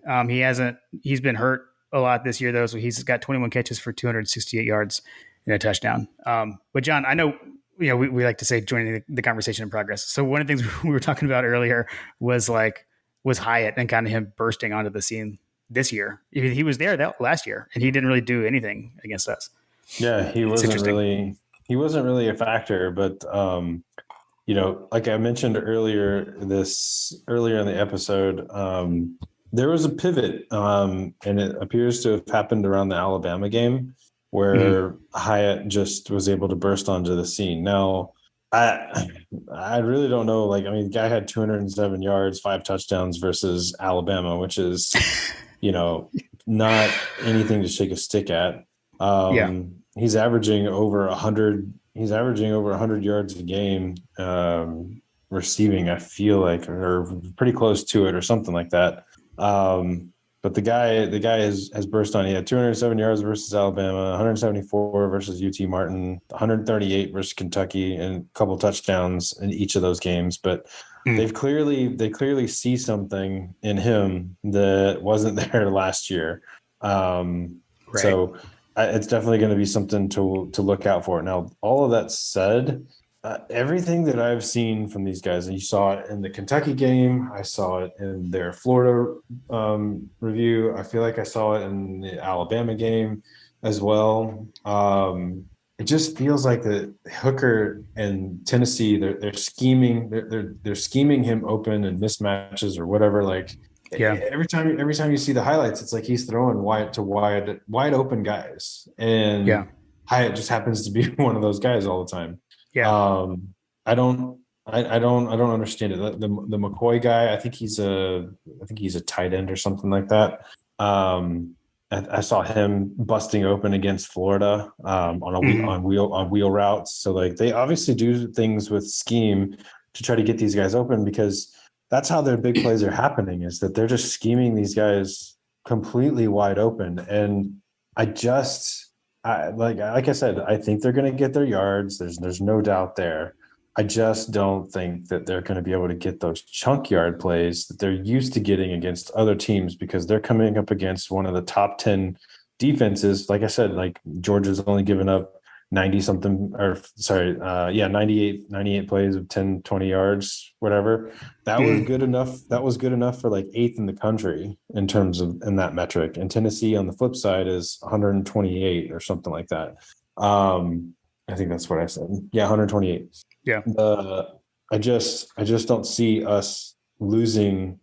He's been hurt a lot this year, though. So he's got 21 catches for 268 yards and a touchdown. But John, I know, we like to say joining the conversation in progress. So one of the things we were talking about earlier was Hyatt and kind of him bursting onto the scene this year. He was there that last year and he didn't really do anything against us. Yeah, It's interesting. He wasn't really a factor, but like I mentioned earlier in the episode, there was a pivot, and it appears to have happened around the Alabama game where Hyatt just was able to burst onto the scene. Now, I really don't know. The guy had 207 yards, 5 touchdowns versus Alabama, which is, not anything to shake a stick at. Yeah. He's averaging over 100. He's averaging over 100 yards a game receiving, I feel like, or pretty close to it or something like that. But the guy has burst on. He had 207 yards versus Alabama, 174 versus UT Martin, 138 versus Kentucky, and a couple touchdowns in each of those games. But they clearly see something in him that wasn't there last year. Right. So it's definitely going to be something to look out for. Now, all of that said, everything that I've seen from these guys, and you saw it in the Kentucky game, I saw it in their Florida review. I feel like I saw it in the Alabama game as well. It just feels like the Hooker and Tennessee, they're scheming, they're scheming him open and mismatches or whatever. Like Yeah. every time you see the highlights, it's like he's throwing wide open guys, Yeah. and Hyatt just happens to be one of those guys all the time. Yeah. Um, I don't, I don't understand it. The McCoy guy, I think he's a tight end or something like that. Um, I saw him busting open against Florida Mhm. on wheel routes. So like they obviously do things with scheme to try to get these guys open because that's how their big plays are happening, is that they're just scheming these guys completely wide open. And I just like I said, I think they're going to get their yards. There's no doubt there. I just don't think that they're going to be able to get those chunk yard plays that they're used to getting against other teams because they're coming up against one of the top 10 defenses. Like I said, like Georgia's only given up 90 something, or sorry, 98 plays of 10, 20 yards, whatever. That was Mhm. good enough. That was good enough for like eighth in the country in terms of in that metric. And Tennessee on the flip side is 128 or something like that. I think that's what I said. Yeah, 128. Yeah. The I just don't see us losing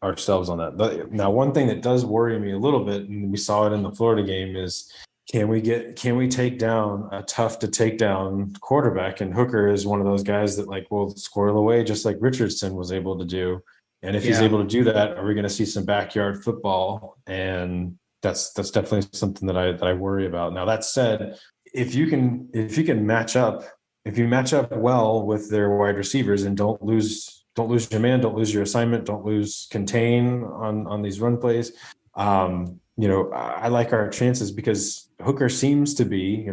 ourselves on that. But now, one thing that does worry me a little bit, and we saw it in the Florida game, is can we take down a tough to take down quarterback? And Hooker is one of those guys that like will squirrel away just like Richardson was able to do. And if he's Yeah. able to do that, are we going to see some backyard football? And that's definitely something that I worry about. Now that said, if you can match up, if you match up well with their wide receivers and don't lose your man, don't lose your assignment, don't lose contain on these run plays. I like our chances because Hooker seems to be,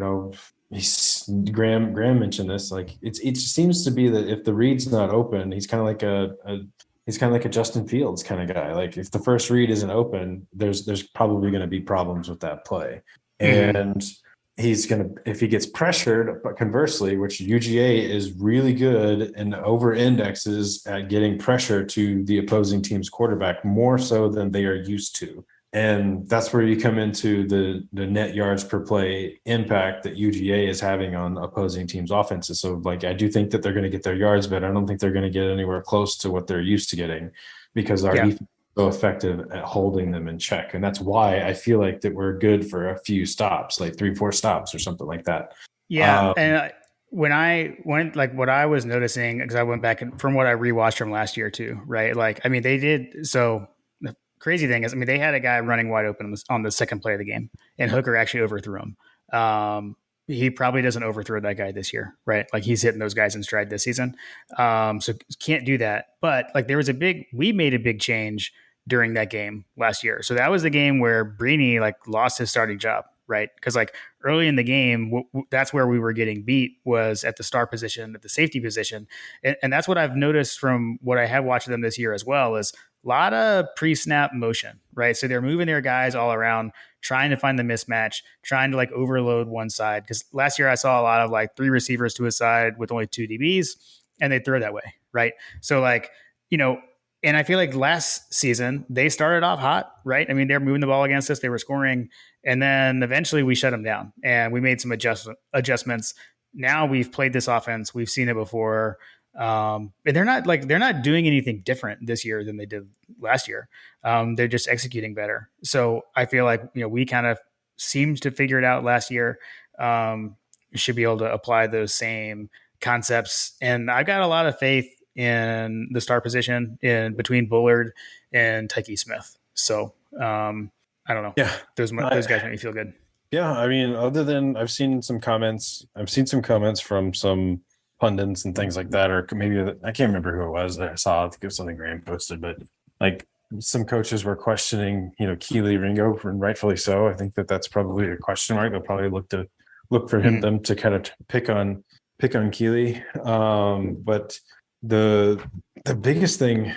he's Graham mentioned this, like it seems to be that if the read's not open, he's kind of like a Justin Fields kind of guy. Like if the first read isn't open, there's probably going to be problems with that play. Mhm. And if he gets pressured, but conversely, which UGA is really good and over indexes at getting pressure to the opposing team's quarterback more so than they are used to. And that's where you come into the net yards per play impact that UGA is having on opposing teams' offenses. So, like, I do think that they're going to get their yards, but I don't think they're going to get anywhere close to what they're used to getting because our Yeah. defense is so effective at holding them in check. And that's why I feel like that we're good for a few stops, like 3, 4 stops or something like that. Yeah. Um, And when I went, like what I was noticing, because I went back and from what I rewatched from last year too, right? Like, I mean, they did. So the crazy thing is, I mean, they had a guy running wide open on the second play of the game, and Hooker actually overthrew him. He probably doesn't overthrow that guy this year, right? Like he's hitting those guys in stride this season. So can't do that. But like we made a big change during that game last year. So that was the game where Brini like lost his starting job, right? Because like early in the game, that's where we were getting beat was at the star position, at the safety position, and that's what I've noticed from what I have watched them this year as well is a lot of pre-snap motion, right? So they're moving their guys all around, trying to find the mismatch, trying to like overload one side. Because last year I saw a lot of like three receivers to a side with only two DBs, and they throw that way, right? So like you know, and I feel like last season they started off hot, right? I mean, they're moving the ball against us, they were scoring, and then eventually we shut them down, and we made some adjustments. Now we've played this offense, we've seen it before, and they're not doing anything different this year than they did last year. They're just executing better. So I feel like we kind of seemed to figure it out last year. Should be able to apply those same concepts, and I've got a lot of faith in the star position in between Bullard and Tyke Smith. So I don't know. yeah. Those guys make me feel good. Yeah, I mean, other than I've seen some comments from some pundits and things like that, or maybe I can't remember who it was that I saw. I think it was something Graham posted, but like some coaches were questioning, Keely Ringo, and rightfully so. I think that that's probably a question mark. They'll probably look for him Mm. them to kind of pick on Keely. But the the biggest thing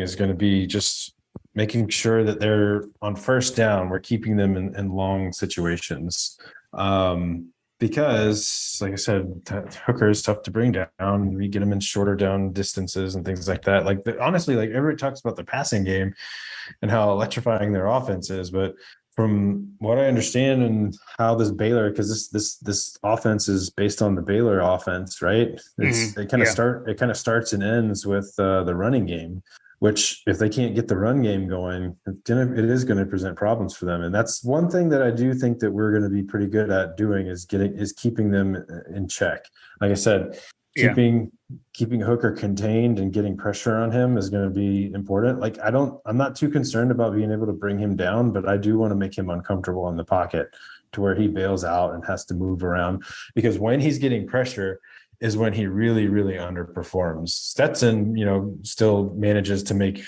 is going to be just making sure that they're on first down. We're keeping them in long situations. Because, like I said, Hooker is tough to bring down. We get them in shorter down distances and things like that. Like, honestly, like everybody talks about the passing game and how electrifying their offense is, but from what I understand and how this Baylor, because this offense is based on the Baylor offense, right? It kind of starts and ends with the running game, which if they can't get the run game going, it is going to present problems for them. And that's one thing that I do think that we're going to be pretty good at doing is keeping them in check. Like I said, keeping Hooker contained and getting pressure on him is going to be important. Like I'm not too concerned about being able to bring him down, but I do want to make him uncomfortable in the pocket to where he bails out and has to move around, because when he's getting pressure is when he really, really underperforms. Stetson, still manages to make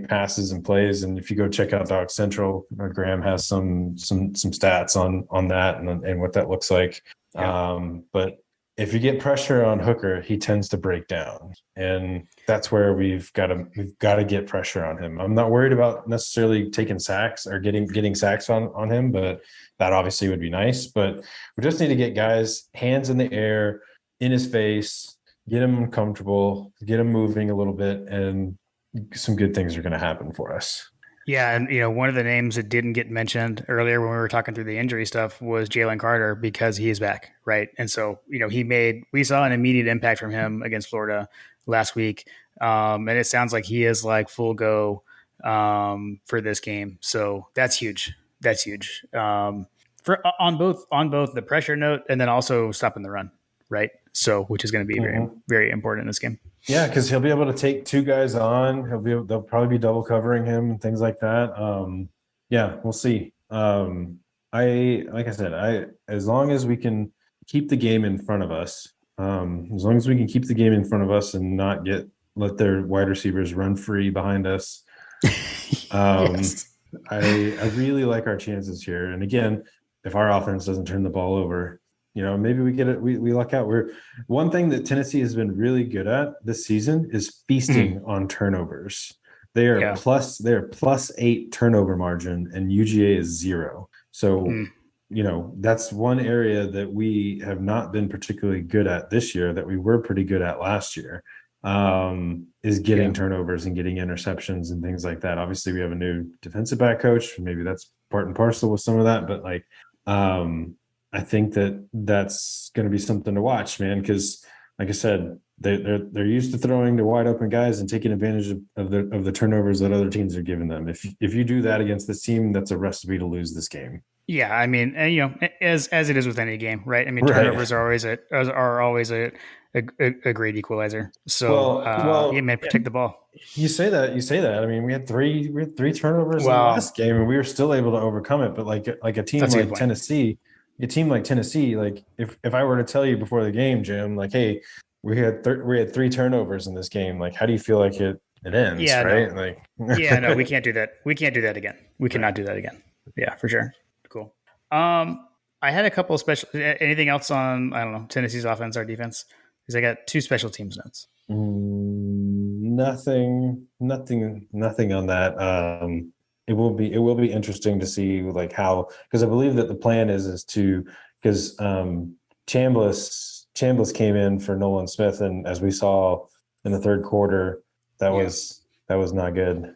passes and plays. And if you go check out Dog Central, Graham has some stats on that and what that looks like. But if you get pressure on Hooker, he tends to break down, and that's where we've got to get pressure on him. I'm not worried about necessarily taking sacks or getting sacks on him, but that obviously would be nice. But we just need to get guys hands in the air, in his face, get him comfortable, get him moving a little bit, and some good things are going to happen for us. Yeah, and one of the names that didn't get mentioned earlier when we were talking through the injury stuff was Jalen Carter, because he is back, right? And so we saw an immediate impact from him against Florida last week, and it sounds like he is like full go for this game. So that's huge. That's huge for on both the pressure note and then also stopping the run, right? So which is going to be very, very important in this game. Yeah, because he'll be able to take two guys on. They'll probably be double covering him and things like that. Yeah, we'll see. Like I said, as long as we can keep the game in front of us, and not let their wide receivers run free behind us. Yes. I really like our chances here. And again, if our offense doesn't turn the ball over, maybe we get it. We luck out. One thing that Tennessee has been really good at this season is feasting on turnovers. They are +8 turnover margin, and UGA is 0. So, that's one area that we have not been particularly good at this year that we were pretty good at last year, is getting turnovers and getting interceptions and things like that. Obviously, we have a new defensive back coach. Maybe that's part and parcel with some of that, but I think that's going to be something to watch, man, because like I said, they're used to throwing to wide open guys and taking advantage of the turnovers that other teams are giving them. If you do that against this team, that's a recipe to lose this game. Yeah, I mean, as it is with any game, right? I mean, turnovers are always a great equalizer. So, protect the ball. You say that. I mean, we had three turnovers in the last game, and we were still able to overcome it. But like a team like Tennessee. A team like Tennessee, like if I were to tell you before the game, Jim, like, hey, we had 3 turnovers in this game, like, how do you feel like it ends? Yeah, right? No, we can't do that. We can't do that again. We cannot do that again. Yeah, for sure. Cool. I had a couple of anything else on, I don't know, Tennessee's offense or defense? Because I got 2 special teams notes. Nothing on that. It will be interesting to see like how, because I believe that the plan is to, because Chambliss came in for Nolan Smith, and as we saw in the third quarter, that was not good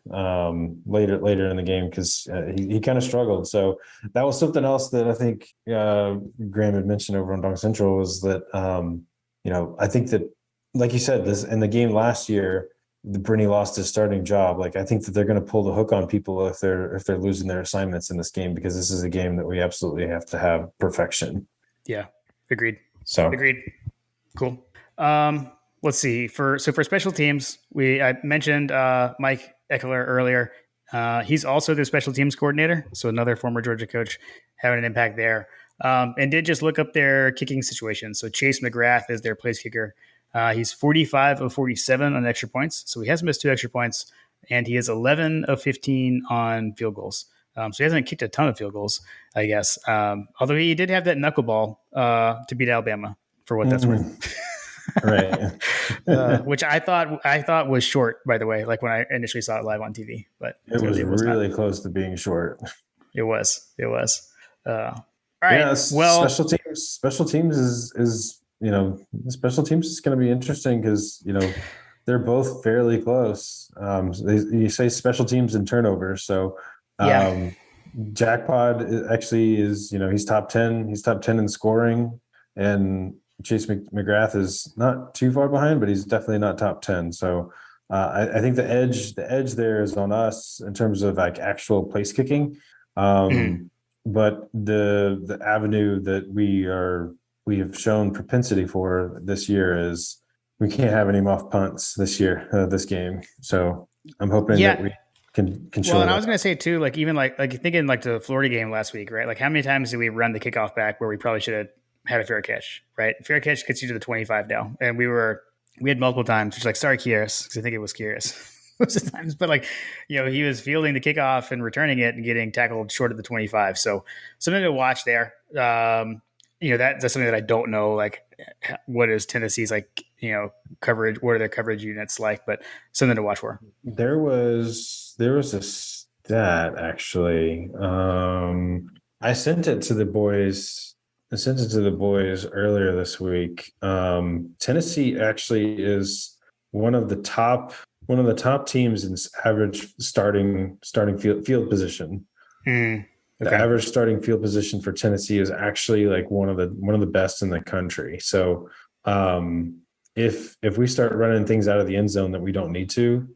later in the game, because he kind of struggled. So that was something else that I think Graham had mentioned over on Dog Central, was that I think that, like you said, this in the game last year, Brittany lost his starting job. Like, I think that they're going to pull the hook on people if they're losing their assignments in this game, because this is a game that we absolutely have to have perfection. Yeah, agreed. So agreed. Cool. Let's see. For special teams, I mentioned Mike Ekeler earlier. He's also the special teams coordinator, so another former Georgia coach having an impact there. And did just look up their kicking situation. So Chase McGrath is their place kicker. He's 45 of 47 on extra points. So he has missed 2 extra points, and he is 11 of 15 on field goals. So he hasn't kicked a ton of field goals, I guess. Although he did have that knuckleball to beat Alabama, for what that's worth. Right. Which I thought was short, by the way, like when I initially saw it live on TV, but It was clearly it was not. really close to being short. It was. It was. All right. Yeah, Well, special teams is special teams is going to be interesting because they're both fairly close. You say special teams and turnovers, so yeah. Jackpot actually is he's top 10. He's top 10 in scoring, and Chase McGrath is not too far behind, but he's definitely not top 10. So I think the edge there is on us in terms of like actual place kicking. Mhm. But the avenue that we have shown propensity for this year is we can't have any muff punts this year, this game. So I'm hoping that Yeah. we can Well, shore and I that was gonna up. say too, like even like thinking like the Florida game last week, right? Like how many times did we run the kickoff back where we probably should have had a fair catch, right? Fair catch gets you to the 25 now, and we had multiple times, which like sorry Kyrgios, because I think it was Kyrgios most of the times, but like he was fielding the kickoff and returning it and getting tackled short of the 25. So something to watch there. That's something that I don't know. Like what is Tennessee's like coverage? What are their coverage units like? But something to watch for. There was a stat actually. I sent it to the boys. I sent it to the boys earlier this week. Tennessee actually is one of the top teams in average starting field position. Mm, The okay. average starting field position for Tennessee is actually like one of the best in the country. So if we start running things out of the end zone that we don't need to,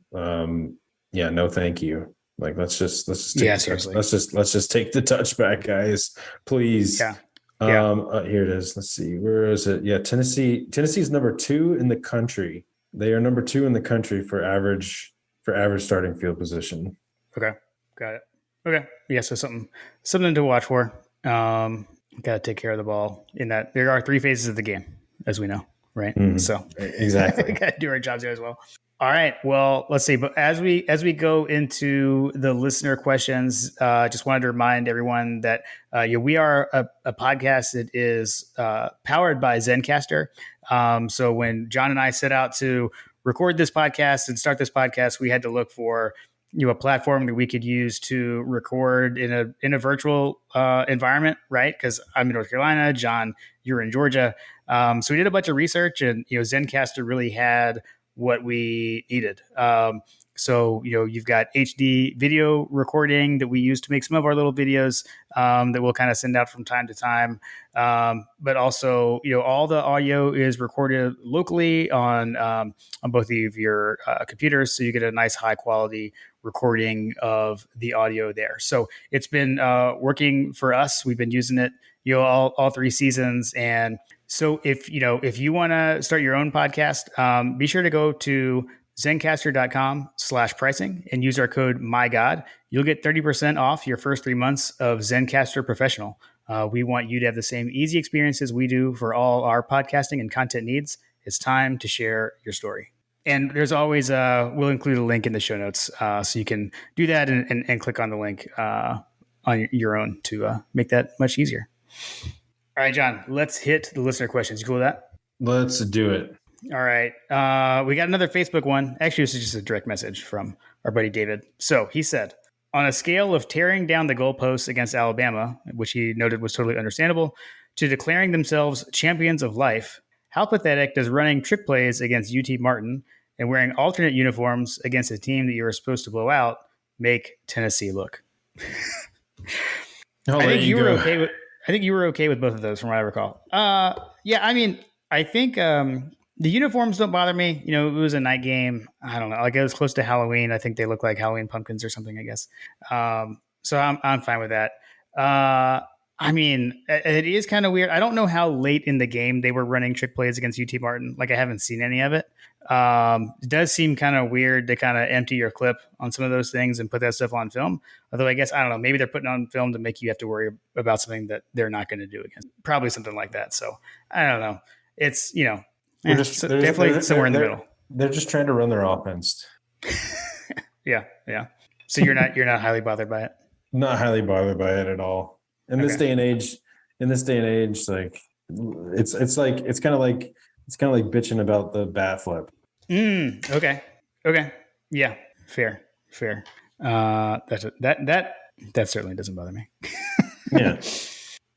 yeah, no, thank you. Like let's just take Yeah, the touch. seriously. Let's just take the touchback, guys, please. Yeah. Yeah. Here it is. Let's see, where is it? Yeah, Tennessee's number 2 in the country. They are number 2 in the country for average starting field position. Okay. Got it. Okay. Yeah. So something to watch for. Got to take care of the ball in that there are 3 phases of the game, as we know, right? So Exactly. got to do our jobs there as well. All right. Well, let's see. But as we go into the listener questions, just wanted to remind everyone that we are a podcast that is powered by Zencaster. So when John and I set out to record this podcast and start this podcast, we had to look for a platform that we could use to record in a virtual environment, right? Because I'm in North Carolina, John, you're in Georgia. So we did a bunch of research, and Zencaster really had what we needed. So you've got HD video recording that we use to make some of our little videos that we'll kind of send out from time to time. But also, all the audio is recorded locally on both of your computers, so you get a nice high quality recording of the audio there. So it's been working for us. We've been using it, all 3 seasons. And so if you want to start your own podcast, be sure to go to Zencastr.com/pricing and use our code MyGod. You'll get 30% off your first 3 months of Zencastr Professional. We want you to have the same easy experiences we do for all our podcasting and content needs. It's time to share your story. And there's always, we'll include a link in the show notes, so you can do that and click on the link on your own to make that much easier. All right, John, let's hit the listener questions. You cool with that? Let's do it. All right. We got another Facebook one. Actually, this is just a direct message from our buddy David. So he said, on a scale of tearing down the goalposts against Alabama, which he noted was totally understandable, to declaring themselves champions of life, how pathetic does running trick plays against UT Martin and wearing alternate uniforms against a team that you were supposed to blow out make Tennessee look? I think you were okay with. I think you were okay with both of those, from what I recall. Yeah, I mean, I think the uniforms don't bother me. It was a night game. I don't know. Like it was close to Halloween. I think they look like Halloween pumpkins or something, I guess. So I'm fine with that. I mean, it is kind of weird. I don't know how late in the game they were running trick plays against UT Martin. Like I haven't seen any of it. It does seem kind of weird to kind of empty your clip on some of those things and put that stuff on film. Although I guess, I don't know, maybe they're putting on film to make you have to worry about something that they're not going to do again. Probably something like that. So I don't know. It's, definitely somewhere in the middle. They're just trying to run their offense. Yeah. So you're not highly bothered by it? Not highly bothered by it at all. In this day and age, like it's kind of like It's kind of like bitching about the bat flip. Okay. Okay. Yeah. Fair. Fair. That certainly doesn't bother me. Yeah.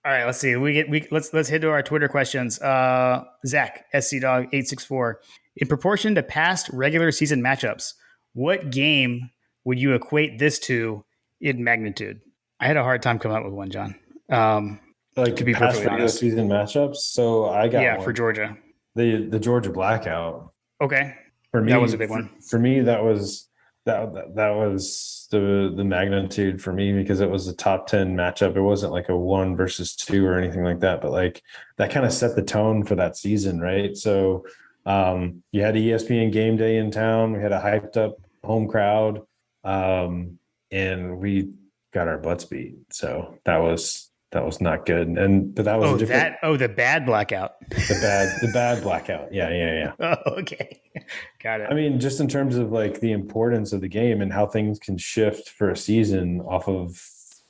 All right, let's see. Let's head to our Twitter questions. Zach SC Dog 864. In proportion to past regular season matchups, what game would you equate this to in magnitude? I had a hard time coming up with one, John. To Like be past perfectly regular honest. season matchups. So I got Yeah, for one. Georgia. The Georgia blackout. Okay, For that was a me, big one. for me, that was the magnitude for me because it was a top 10 matchup. It wasn't like a 1 versus 2 or anything like that, but like that kind of set the tone for that season, right? So you had ESPN game day in town. We had a hyped up home crowd, and we got our butts beat. So that was not good. And but that was a different The bad blackout. the bad blackout. Yeah, yeah, yeah. Oh, okay, got it. I mean, just in terms of like the importance of the game and how things can shift for a season off of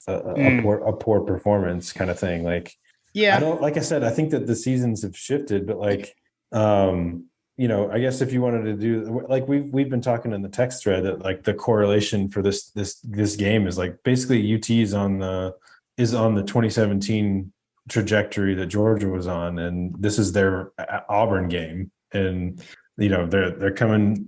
a poor performance kind of thing. Like, Yeah, I don't, like I said, I think that the seasons have shifted, but like, I guess if you wanted to do like we've been talking in the text thread that like the correlation for this game is like basically UT is on the 2017 trajectory that Georgia was on, and this is their Auburn game, and they're coming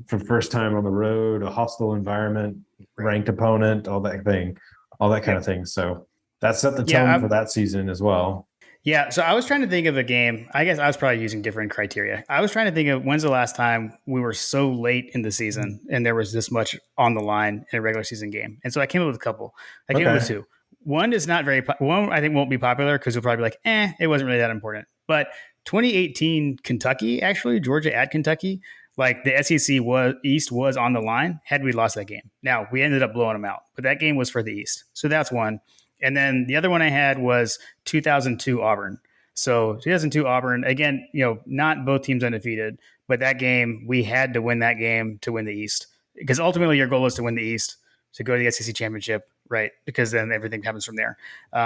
for the first time on the road, a hostile environment, ranked opponent, all that kind of thing. So that set the tone for that season as well. Yeah, so I was trying to think of a game. I guess I was probably using different criteria. I was trying to think of when's the last time we were so late in the season and there was this much on the line in a regular season game. And so I came up with a couple. I came up with two. One is not one I think won't be popular because you'll probably be like, it wasn't really that important. But 2018 Kentucky, actually, Georgia at Kentucky, like the SEC East was on the line had we lost that game. Now, we ended up blowing them out, but that game was for the East. So that's one. And then the other one I had was 2002 Auburn. So 2002 Auburn, again, not both teams undefeated, but that game, we had to win that game to win the East. Because ultimately your goal is to win the East, to go to the SEC championship, right? Because then everything happens from there.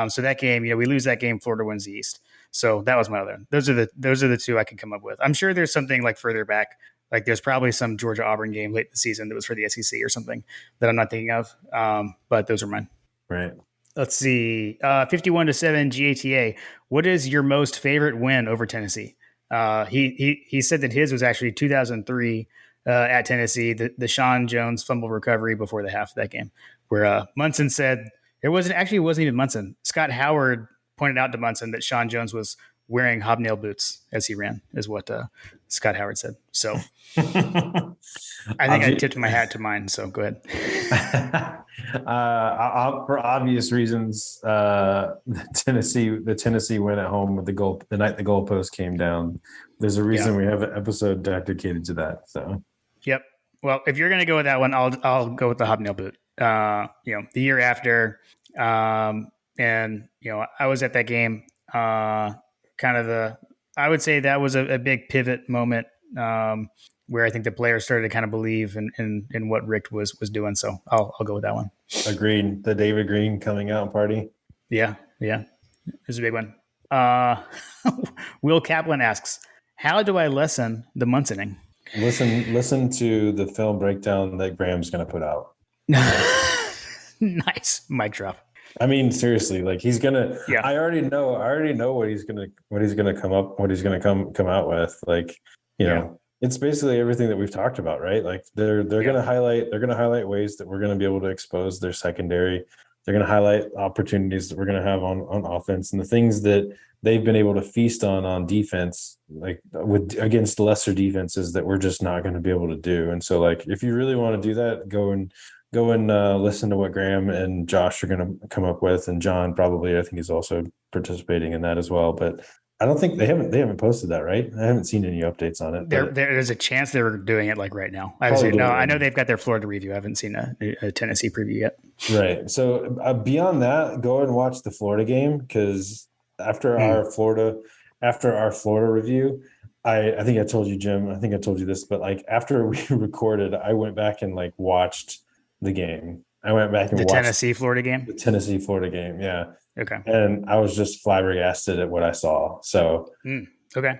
So that game, we lose that game, Florida wins the East. So that was my other. Those are the two I could come up with. I'm sure there's something like further back. Like there's probably some Georgia Auburn game late in the season that was for the SEC or something that I'm not thinking of. But those are mine. Right. Let's see. 51-7 GATA. What is your most favorite win over Tennessee? He said that his was actually 2003 at Tennessee, the Sean Jones fumble recovery before the half of that game, where Munson said it wasn't even Munson. Scott Howard pointed out to Munson that Sean Jones was wearing hobnail boots as he ran, is what Scott Howard said. So I think I tipped my hat to mine. So go ahead. For obvious reasons, the Tennessee win at home with the night the goalpost came down. There's a reason we have an episode dedicated to that. So, yep. Well, if you're gonna go with that one, I'll go with the hobnail boot. The year after, and I was at that game. I would say that was a big pivot moment. Where I think the players started to kind of believe in what Richt was doing. So I'll go with that one. Agreed. The David Green coming out party. Yeah. It's a big one. Will Kaplan asks, how do I lessen the Munsoning? Listen to the film breakdown that Graham's going to put out. Nice. Mic drop. I mean, seriously, like he's gonna. Yeah. I already know what he's gonna come out with. Like, it's basically everything that we've talked about, right? Like they're gonna highlight ways that we're gonna be able to expose their secondary. They're gonna highlight opportunities that we're gonna have on offense and the things that they've been able to feast on defense, like against lesser defenses that we're just not going to be able to do. And so, like, if you really want to do that, go and listen to what Graham and Josh are going to come up with, and John probably, I think he's also participating in that as well. But I don't think they haven't posted that, right? I haven't seen any updates on it. There's a chance they're doing it like right now. I know they've got their Florida review. I haven't seen a Tennessee preview yet. Right. So beyond that, go and watch the Florida game, because after our Florida review, I think I told you, Jim, I think I told you this, but like after we recorded, I went back and like watched the game. I went back and watched the Tennessee Florida game. Yeah. Okay. And I was just flabbergasted at what I saw. So okay.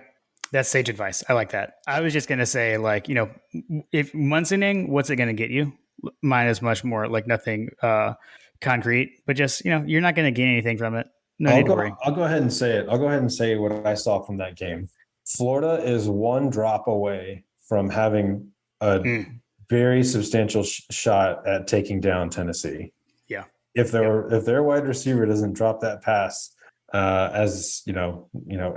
That's sage advice. I like that. I was just gonna say, like, if Munsoning, what's it gonna get you? Mine is much more like nothing concrete, but just you're not gonna gain anything from it. No need to worry. I'll go ahead and say it. I'll go ahead and say what I saw from that game. Florida is one drop away from having a Mm, very substantial shot at taking down Tennessee. yeah. If their wide receiver doesn't drop that pass, as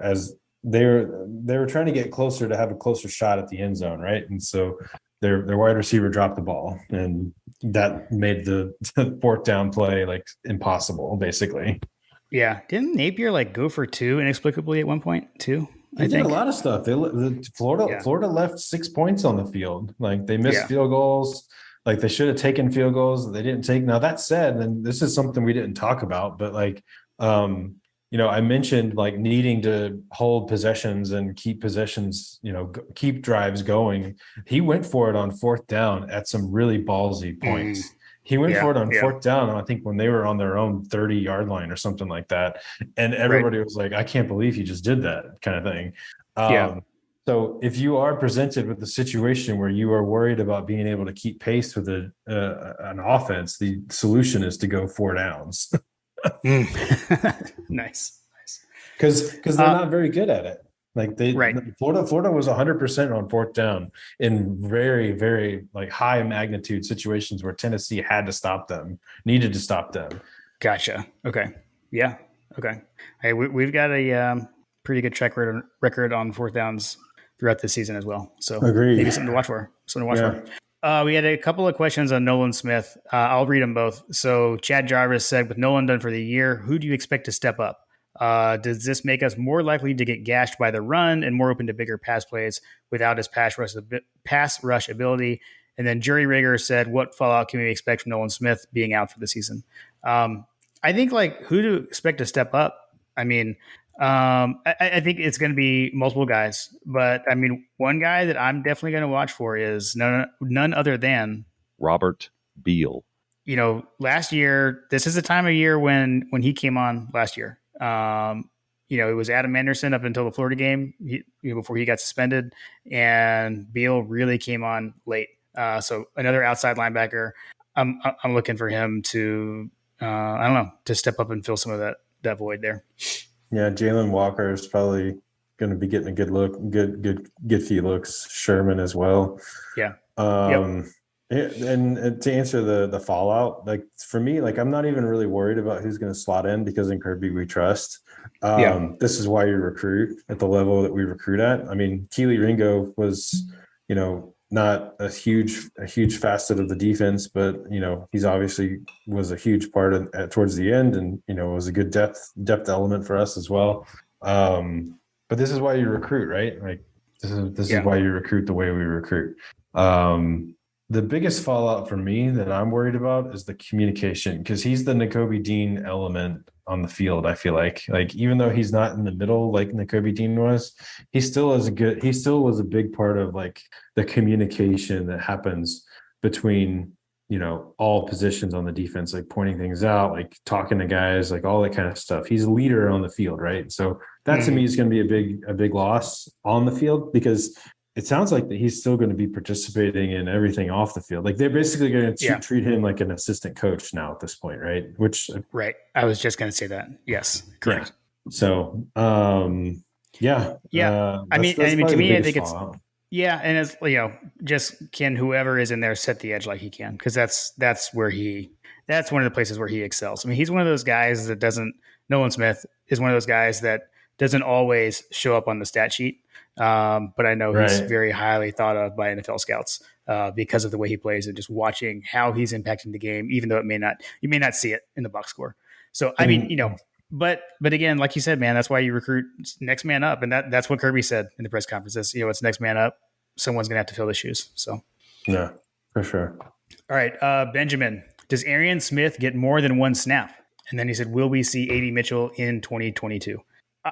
as they were trying to get closer to have a closer shot at the end zone, right? And so their wide receiver dropped the ball, and that made the fourth down play like impossible, basically. Yeah. Didn't Napier like go for two inexplicably at one point too? They I did a think. lot of stuff. Yeah. Florida left 6 points on the field. Like they missed Yeah. field goals. Like they should have taken field goals. They didn't take. Now that said, and this is something we didn't talk about, but like, I mentioned like needing to hold possessions and keep possessions, keep drives going. He went for it on fourth down at some really ballsy Mm, points. He went yeah. for it on Yeah. fourth down, I think when they were on their own 30-yard line or something like that. And Right. everybody was like, I can't believe he just did that kind of thing. Yeah. So if you are presented with a situation where you are worried about being able to keep pace with an offense, the solution is to go 4 downs Mm. Nice. Nice. because they're not very good at it. Like Right. Florida was 100% on fourth down in very, very like high magnitude situations where Tennessee had to stop them, needed to stop them. Gotcha. Okay. Yeah. Okay. Hey, we've got a pretty good track record on fourth downs throughout this season as well. So maybe Agreed. something to watch for. Something to watch Yeah. for. We had a couple of questions on Nolan Smith. I'll read them both. So Chad Jarvis said, with Nolan done for the year, who do you expect to step up? Does this make us more likely to get gashed by the run and more open to bigger pass plays without his pass rush ability? And then Jury Rigger said, what fallout can we expect from Nolan Smith being out for the season? I think like who to expect to step up. I mean, I think it's going to be multiple guys, but I mean, one guy that I'm definitely going to watch for is none other than Robert Beal. Last year, this is the time of year when he came on last year. It was Adam Anderson up until the Florida game before he got suspended, and Beal really came on late. So another outside linebacker. I'm looking for him to I don't know, to step up and fill some of that void there. Yeah, Jalen Walker is probably going to be getting a good look, good few looks. Sherman as well. Yeah. Yep. And to answer the fallout, like for me, like I'm not even really worried about who's going to slot in because in Kirby we trust. This is why you recruit at the level that we recruit at. I mean, Keely Ringo was, not a huge facet of the defense, but he's obviously was a huge part of towards the end, and was a good depth element for us as well. But this is why you recruit, right? Like this is why you recruit the way we recruit. The biggest fallout for me that I'm worried about is the communication, because he's the Nakobe Dean element on the field. I feel like even though he's not in the middle like Nakobe Dean was, he still was a big part of like the communication that happens between all positions on the defense, like pointing things out, like talking to guys, like all that kind of stuff. He's a leader on the field, right? So that to me is going to be a big loss on the field, because it sounds like that he's still going to be participating in everything off the field. Like they're basically going to treat him like an assistant coach now at this point, right? Right. I was just going to say that. Yes, correct. Yeah. So, yeah. I mean, to me, I think it's fallout. Yeah, and it's just can whoever is in there set the edge like he can, because that's one of the places where he excels. I mean, he's one of those guys that doesn't. Nolan Smith is one of those guys that doesn't always show up on the stat sheet. But I know he's very highly thought of by NFL scouts because of the way he plays and just watching how he's impacting the game, even though you may not see it in the box score. So, I mean, but again, like you said, man, that's why you recruit next man up. And that's what Kirby said in the press conferences. It's next man up. Someone's going to have to fill the shoes. So, yeah, for sure. All right. Benjamin, does Arian Smith get more than one snap? And then he said, will we see A.D. Mitchell in 2022?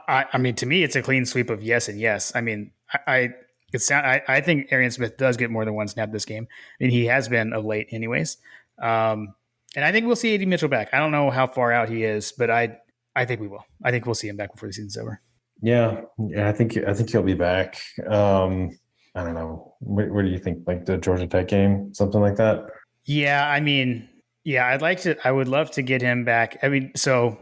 I mean, to me, it's a clean sweep of yes and yes. I mean, I think Arian Smith does get more than one snap this game, and he has been of late, anyways. And I think we'll see A.D. Mitchell back. I don't know how far out he is, but I think we will. I think we'll see him back before the season's over. Yeah, I think he'll be back. I don't know. Where do you think? Like the Georgia Tech game, something like that? Yeah, I mean, yeah, I would love to get him back. I mean, so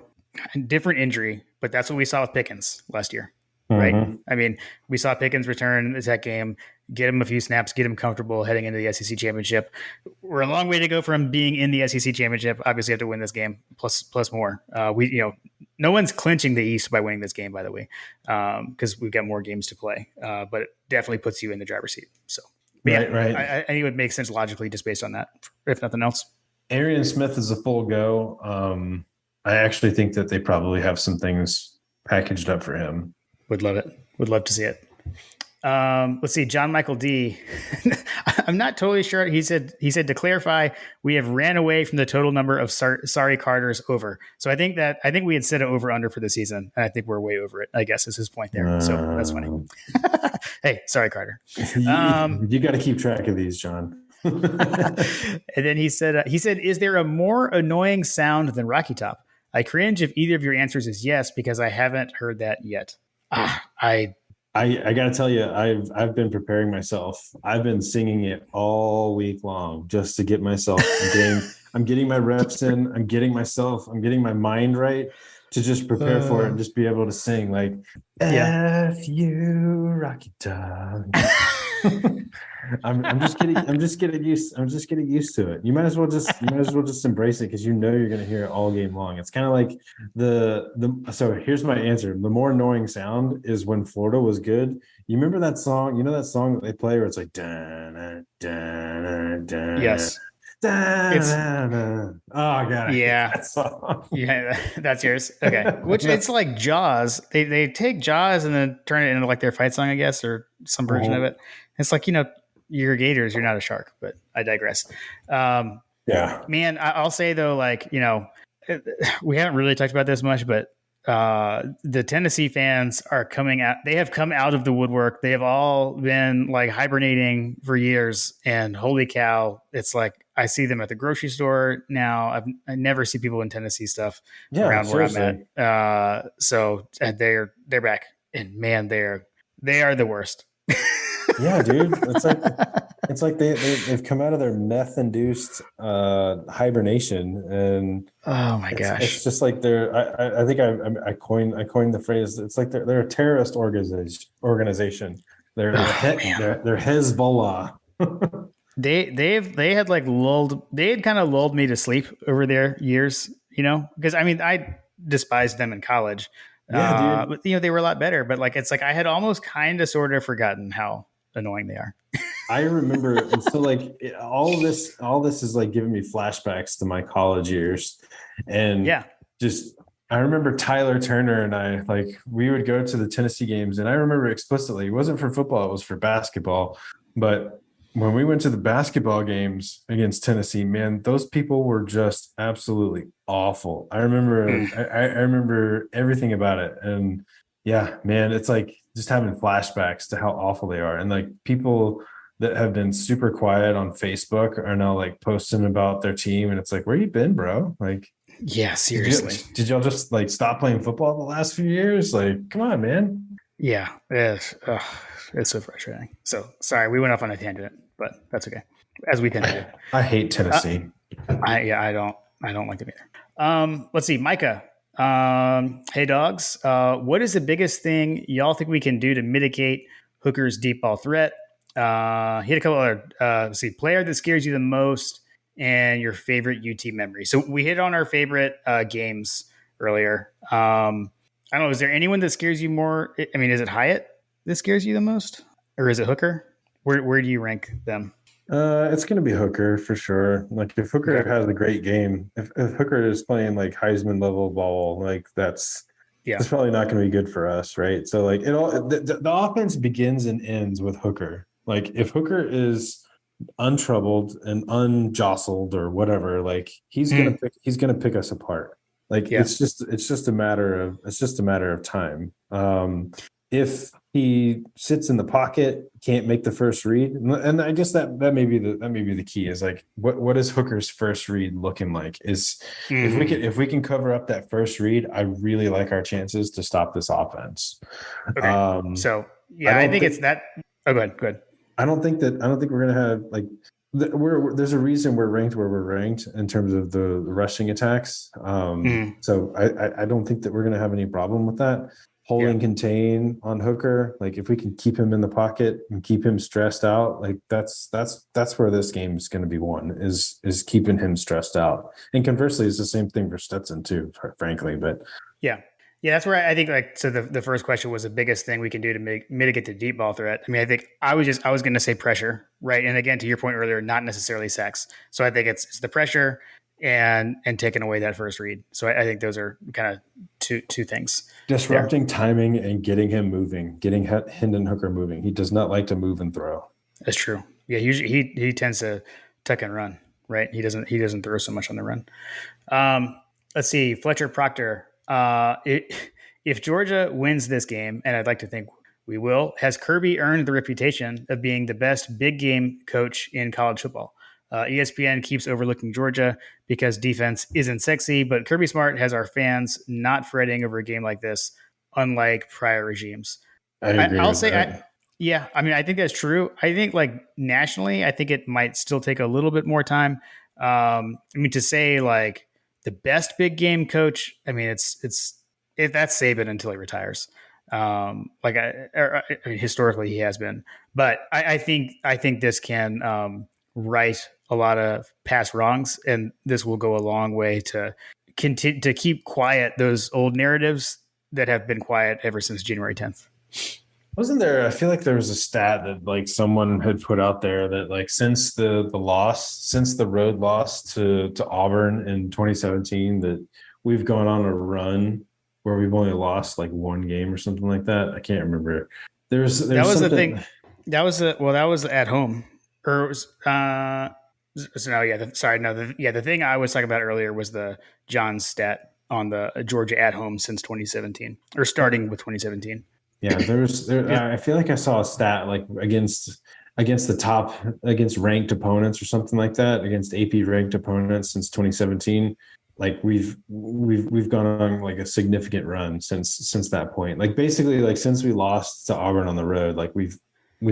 different injury, but that's what we saw with Pickens last year, right? Hmm. I mean, we saw Pickens return to that game, get him a few snaps, get him comfortable heading into the SEC championship. We're a long way to go from being in the SEC championship. Obviously, have to win this game plus more. No one's clinching the East by winning this game, by the way, because we've got more games to play. But it definitely puts you in the driver's seat. So, but yeah, Right, right. I think it would make sense logically just based on that, if nothing else. Arian Smith is a full go. I actually think that they probably have some things packaged up for him. Would love it. Would love to see it. Let's see, John Michael D. I'm not totally sure. He said to clarify, we have ran away from the total number of sorry Carters over. So I think we had set it over under for the season, and I think we're way over it. I guess is his point there. So that's funny. Hey, sorry Carter. You got to keep track of these, John. And then he said, is there a more annoying sound than Rocky Top? I cringe if either of your answers is yes, because I haven't heard that yet. I got to tell you, I've been preparing myself. I've been singing it all week long just to get myself. I'm getting my reps in. I'm getting my mind right to just prepare for it and just be able to sing like F you Rocky Top. I'm just getting used to it. You might as well just embrace it because you know you're going to hear it all game long. It's kind of like so here's my answer. The more annoying sound is when Florida was good. You remember that song? You know that song that they play where it's like da da da. Yes. Oh god. Yeah. That song. Yeah, that's yours. Okay. Which it's like Jaws. They take Jaws and then turn it into like their fight song, I guess, or some version of it. It's like, you're gators, you're not a shark, but I digress. Yeah. Man, I'll say though, like, we haven't really talked about this much, but the Tennessee fans are coming out. They have come out of the woodwork. They have all been like hibernating for years, and holy cow, it's like I see them at the grocery store now. I never see people in Tennessee stuff around seriously. where I'm at. So and they're back, and man, they are the worst. Yeah, dude. It's like they've come out of their meth induced hibernation, and oh my gosh, it's just like I think I coined the phrase. It's like they're a terrorist organization. They're Hezbollah. they had kind of lulled me to sleep over their years, because I mean I despised them in college. Yeah, dude. But they were a lot better. But like it's like I had almost kind of sort of forgotten how annoying they are. I remember, and so like all this is like giving me flashbacks to my college years, and I remember Tyler Turner and I, like, we would go to the Tennessee games, and I remember explicitly, it wasn't for football, it was for basketball. But when we went to the basketball games against Tennessee, man, those people were just absolutely awful. I remember, I remember everything about it. And yeah, man, it's like just having flashbacks to how awful they are. And like people that have been super quiet on Facebook are now like posting about their team. And it's like, where you been, bro? Like, yeah, seriously. Did y'all just like stop playing football the last few years? Like, come on, man. Yeah, it's so frustrating. So sorry, we went off on a tangent, but that's okay. As we tend to do. I hate Tennessee. I don't like them either. Let's see, Micah. Hey dogs. What is the biggest thing y'all think we can do to mitigate Hooker's deep ball threat? He had a couple other let's see, player that scares you the most and your favorite UT memory. So we hit on our favorite games earlier. I don't know. Is there anyone that scares you more? I mean, is it Hyatt that scares you the most, or is it Hooker? Where do you rank them? It's going to be Hooker for sure. Like if Hooker has a great game, if Hooker is playing like Heisman level ball, like that's probably not going to be good for us, right? So like the offense begins and ends with Hooker. Like if Hooker is untroubled and unjostled or whatever, like he's gonna pick us apart. Like it's just a matter of time. if he sits in the pocket, can't make the first read, and I guess that may be the key is like what is Hooker's first read looking like? Is if we can cover up that first read, I really like our chances to stop this offense. Okay. So yeah, I think it's that. Oh, go ahead. I don't think we're gonna have like there's a reason we're ranked where we're ranked in terms of the rushing attacks. So I don't think that we're gonna have any problem with that. Holding contain on Hooker, like if we can keep him in the pocket and keep him stressed out, like that's where this game is going to be won is keeping him stressed out. And conversely, it's the same thing for Stetson too, frankly. But yeah, that's where I think like so the first question was the biggest thing we can do to mitigate the deep ball threat. I mean, I think I was going to say pressure, right? And again, to your point earlier, not necessarily sex. So I think it's the pressure and taking away that first read. So I think those are kind of two things. Disrupting timing and getting him moving, getting Hendon Hooker moving. He does not like to move and throw. That's true. Yeah, usually he tends to tuck and run, right? He doesn't throw so much on the run. Let's see, Fletcher Proctor. If Georgia wins this game, and I'd like to think we will, has Kirby earned the reputation of being the best big game coach in college football? ESPN keeps overlooking Georgia because defense isn't sexy, but Kirby Smart has our fans not fretting over a game like this, unlike prior regimes. I'll say, I think that's true. I think like nationally, I think it might still take a little bit more time. To say like the best big game coach, I mean, it's that's Saban until he retires. Historically he has been, but I think this can right a lot of past wrongs, and this will go a long way to continue to keep quiet those old narratives that have been quiet ever since January 10th. Wasn't there? I feel like there was a stat that like someone had put out there that like since the road loss to Auburn in 2017, that we've gone on a run where we've only lost like one game or something like that. I can't remember. That was the thing. That was at home. Or the thing I was talking about earlier was the John stat on the Georgia at home since 2017, or starting with 2017. Yeah, I feel like I saw a stat like against ranked opponents or something like that, against AP ranked opponents since 2017. Like we've gone on like a significant run since that point. Like basically like since we lost to Auburn on the road, like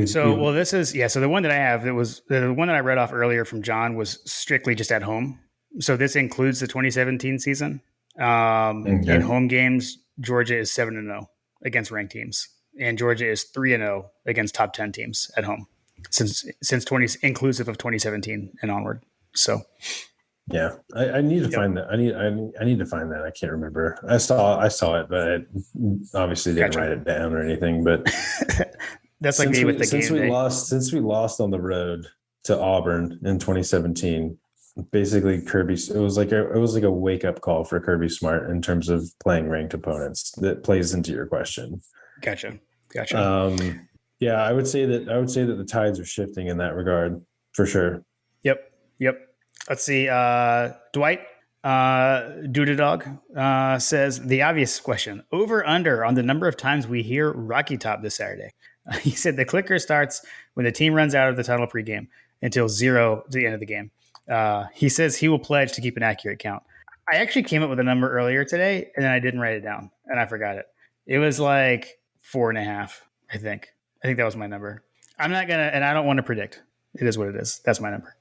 So the one that I have, that was the one that I read off earlier from John, was strictly just at home. So this includes the 2017 season. In home games, Georgia is 7-0 against ranked teams, and Georgia is 3-0 against top 10 teams at home since 20, inclusive of 2017 and onward. So, yeah, I need to find that. I need to find that. I can't remember. I saw it, but I obviously didn't write it down or anything. But that's like me with the game. Since we lost on the road to Auburn in 2017. Basically, it was like a wake up call for Kirby Smart in terms of playing ranked opponents. That plays into your question. Gotcha. Yeah, I would say that the tides are shifting in that regard for sure. Yep. Let's see. Dwight Doodadog says the obvious question: over under on the number of times we hear Rocky Top this Saturday. He said the clicker starts when the team runs out of the tunnel pregame until 0 to the end of the game. He says he will pledge to keep an accurate count. I actually came up with a number earlier today, and then I didn't write it down, and I forgot it. It was like 4.5, I think. I think that was my number. I'm not going to, and I don't want to predict. It is what it is. That's my number.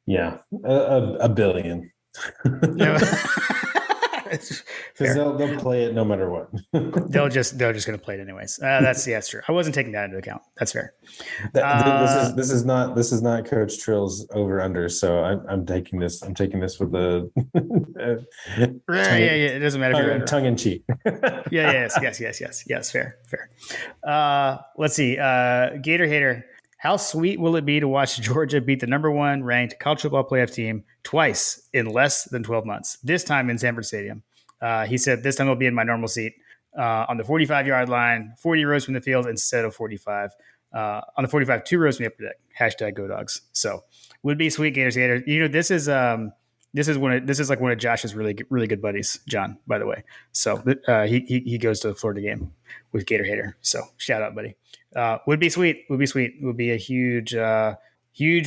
Yeah, a billion. Because they'll play it no matter what. they're just going to play it anyways. That's true. I wasn't taking that into account. That's fair. This is not Coach Trill's over under. So I'm taking this with the It doesn't matter. Tongue in cheek. Yes. Fair. Let's see. Gator Hater. How sweet will it be to watch Georgia beat the number 1 ranked college football playoff team twice in less than 12 months, this time in Sanford Stadium? He said, this time I'll be in my normal seat on the 45-yard line, 40 rows from the field instead of 45. On the 45, 2 rows from the upper deck. #GoDogs. So would be sweet, Gators. This is This is like one of Josh's really good buddies, John, by the way. So he goes to the Florida game with Gator Hater. So shout out, buddy. Would be sweet. Would be a huge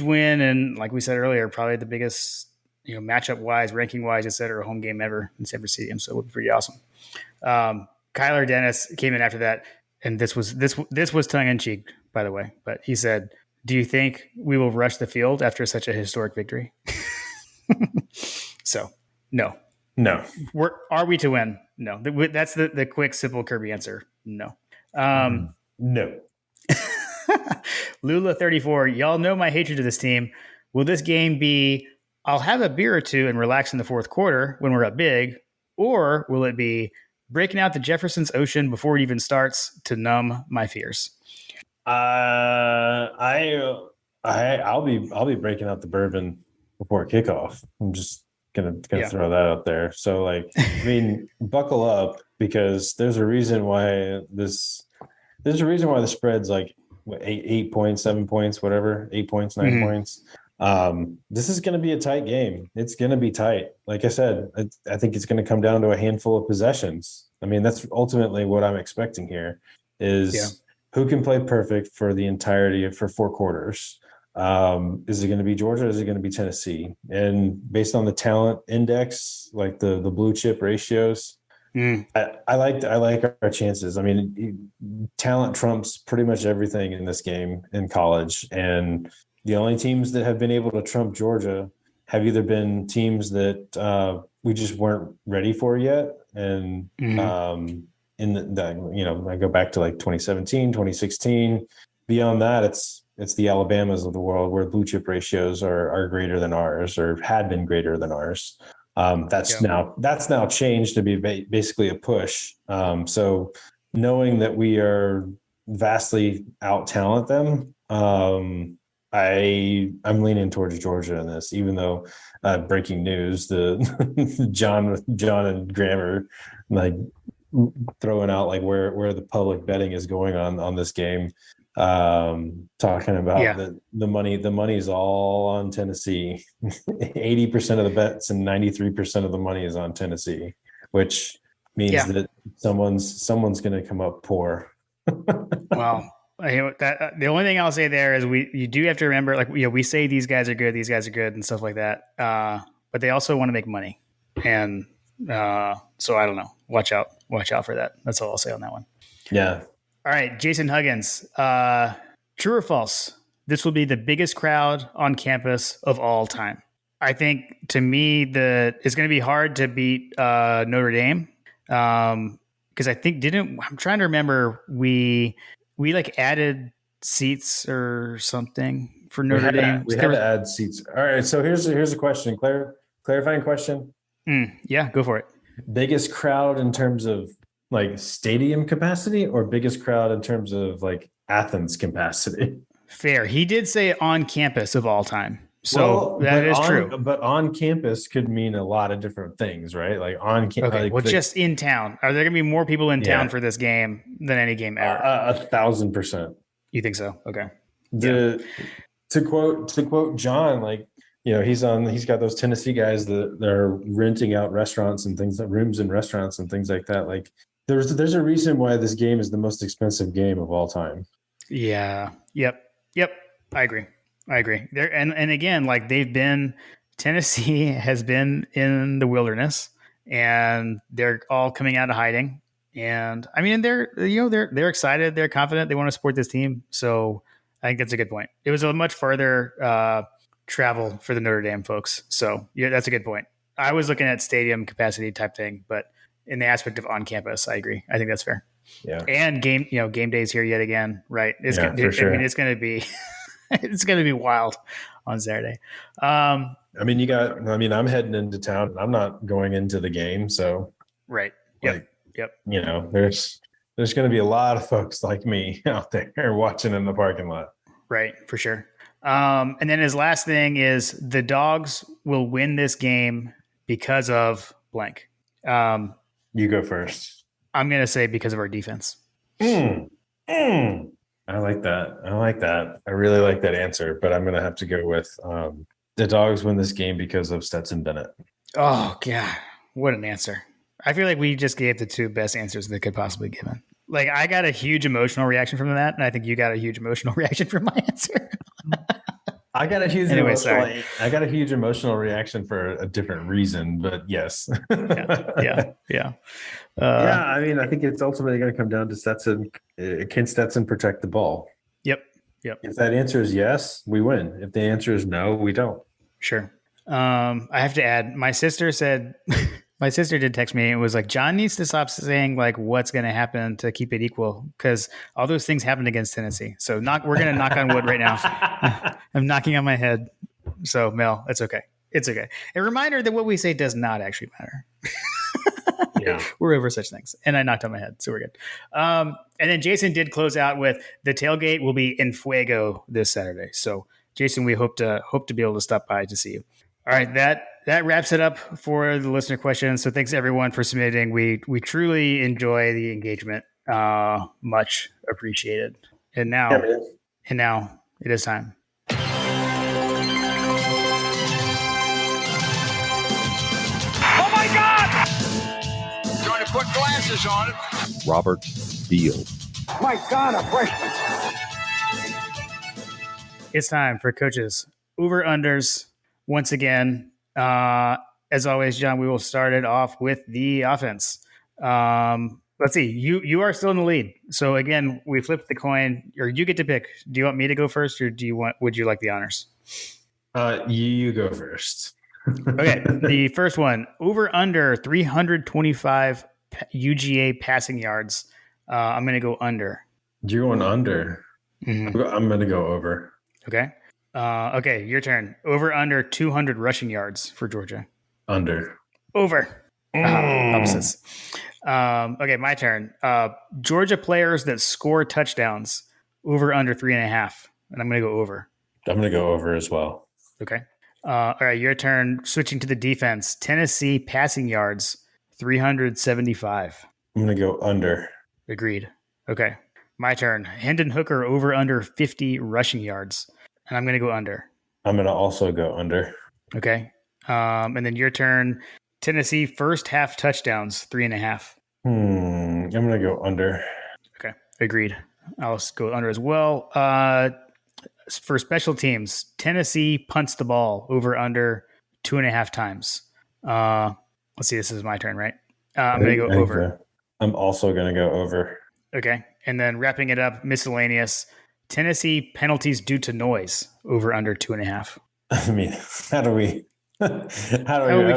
win, and like we said earlier, probably the biggest matchup wise, ranking wise, etc. home game ever in Sanford Stadium. So it would be pretty awesome. Kyler Dennis came in after that, and this was tongue in cheek, by the way, but he said, "Do you think we will rush the field after such a historic victory?" So, no. Are we to win? No. That's the quick, simple Kirby answer. No. No. Lula 34. Y'all know my hatred of this team. Will this game be, I'll have a beer or two and relax in the fourth quarter when we're up big, or will it be breaking out the Jefferson's Ocean before it even starts to numb my fears? I'll be breaking out the bourbon before kickoff. I'm just gonna throw that out there. So like, I mean, buckle up, because there's a reason why the spread's like 8 points, 7 points, whatever, 8 points, 9 points. This is going to be a tight game. It's going to be tight. Like I said, I think it's going to come down to a handful of possessions. I mean, that's ultimately what I'm expecting here is who can play perfect for the entirety for 4 quarters. Is it going to be Georgia? Or is it going to be Tennessee? And based on the talent index, like the blue chip ratios, I like our chances. I mean, talent trumps pretty much everything in this game in college, and the only teams that have been able to trump Georgia have either been teams that we just weren't ready for yet, and in the I go back to like 2017, 2016. Beyond that, it's the Alabamas of the world where blue chip ratios are greater than ours, or had been greater than ours. That's now changed to be basically a push. So knowing that we are vastly out talent them, I'm leaning towards Georgia in this, even though breaking news, the John and Grammer like throwing out like where the public betting is going on this game, talking about the money is all on Tennessee. 80% of the bets and 93% of the money is on Tennessee, which means that someone's going to come up poor. Well, that the only thing I'll say there is you do have to remember, like, we say these guys are good and stuff like that, but they also want to make money, and so I don't know. Watch out for that. That's all I'll say on that one. Yeah. All right, Jason Huggins. True or false? This will be the biggest crowd on campus of all time. I think, to me, it's going to be hard to beat Notre Dame, because I think I'm trying to remember, we like added seats or something for Notre Dame. We had to add seats. All right, so here's a question, clarifying question. Yeah, go for it. Biggest crowd in terms of like stadium capacity, or biggest crowd in terms of like Athens capacity? Fair. He did say on campus of all time. So that is true. But on campus could mean a lot of different things, right? Like on campus. Okay, just in town. Are there going to be more people in town for this game than any game ever? 1,000%. You think so? Okay. To quote John, like, he's got those Tennessee guys that are renting out restaurants and things, rooms in restaurants and things like that. Like, there's a reason why this game is the most expensive game of all time. Yeah. Yep. I agree. There and again, like, Tennessee has been in the wilderness, and they're all coming out of hiding. And I mean, they're excited, they're confident, they want to support this team. So I think that's a good point. It was a much farther travel for the Notre Dame folks. So yeah, that's a good point. I was looking at stadium capacity type thing, but in the aspect of on campus, I agree. I think that's fair. Yeah. And game days here yet again, right? For sure. I mean, it's going to be it's going to be wild on Saturday. I'm heading into town, and I'm not going into the game, so right. Yep. There's going to be a lot of folks like me out there watching in the parking lot. Right, for sure. And then his last thing is the Dogs will win this game because of blank. You go first. I'm going to say because of our defense. I like that. I really like that answer, but I'm going to have to go with The Dogs win this game because of Stetson Bennett. Oh God, what an answer! I feel like we just gave the two best answers they could possibly given. Like I got a huge emotional reaction from that, and I think you got a huge emotional reaction from my answer. I got a huge Anyway, emotional. sorry. I got a huge emotional reaction for a different reason, but yes. Yeah. Yeah, I mean, I think it's ultimately going to come down to Stetson. Can Stetson protect the ball? Yep. If that answer is yes, we win. If the answer is no, we don't. Sure. I have to add, my sister said, my sister did text me. It was like, John needs to stop saying like what's going to happen to keep it equal because all those things happened against Tennessee. So we're going to knock on wood right now. I'm knocking on my head. So Mel, it's okay. It's okay. A reminder that what we say does not actually matter. Yeah. We're over such things. And I knocked on my head. So we're good. And then Jason did close out with the tailgate will be in Fuego this Saturday. So Jason, we hope to be able to stop by to see you. All right, that wraps it up for the listener questions. So thanks everyone for submitting. We truly enjoy the engagement. Much appreciated. And now it is time. Oh my God! Trying to put glasses on it. Robert Beal. My God, a freshman. It's time for coaches over unders once again. As always, John, we will start it off with the offense. Let's see. You are still in the lead. So again, we flipped the coin, or you get to pick. Do you want me to go first, or would you like the honors? You go first. Okay. The first one, over under 325 UGA passing yards. I'm going to go under. You're going under. Mm-hmm. I'm going to go over. Okay. Okay, your turn. Over under 200 rushing yards for Georgia. Under. Over. Opposites. Okay, my turn. Georgia players that score touchdowns. Over under 3.5. And I'm going to go over. I'm going to go over as well. Okay. All right, your turn. Switching to the defense. Tennessee passing yards. 375. I'm going to go under. Agreed. Okay. My turn. Hendon Hooker over under 50 rushing yards. And I'm going to go under. I'm going to also go under. Okay. And then your turn. Tennessee first half touchdowns, 3.5. I'm going to go under. Okay. Agreed. I'll go under as well. For special teams, Tennessee punts the ball over under 2.5 times. Let's see. This is my turn, right? I'm going to go over. I'm also going to go over. Okay. And then wrapping it up, miscellaneous. Tennessee penalties due to noise over under 2.5. I mean, how do we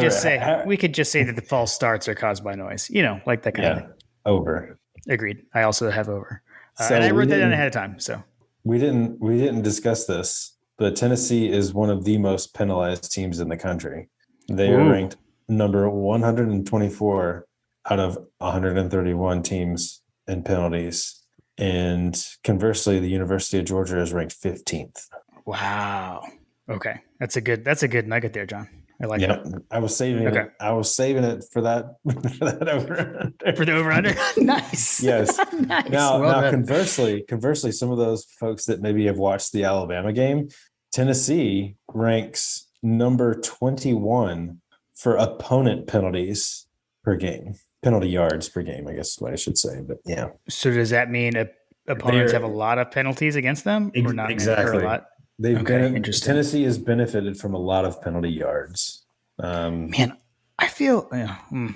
just say? We could just say that the false starts are caused by noise. Like that kind of thing. Over. Agreed. I also have over. So and I wrote that down ahead of time. So we didn't discuss this, but Tennessee is one of the most penalized teams in the country. They are ranked number 124 out of 131 teams in penalties. And conversely, the University of Georgia is ranked 15th. Wow. Okay. That's a good nugget there, John. I like that. I was saving it. I was saving it for that over. For the over under. Nice. Yes. Nice. Now conversely, some of those folks that maybe have watched the Alabama game, Tennessee ranks number 21 for opponent penalties per game. Penalty yards per game, I guess is what I should say. But yeah. So does that mean opponents have a lot of penalties against them, or not? Exactly. Or a lot? Interesting. Tennessee has benefited from a lot of penalty yards. Man, I feel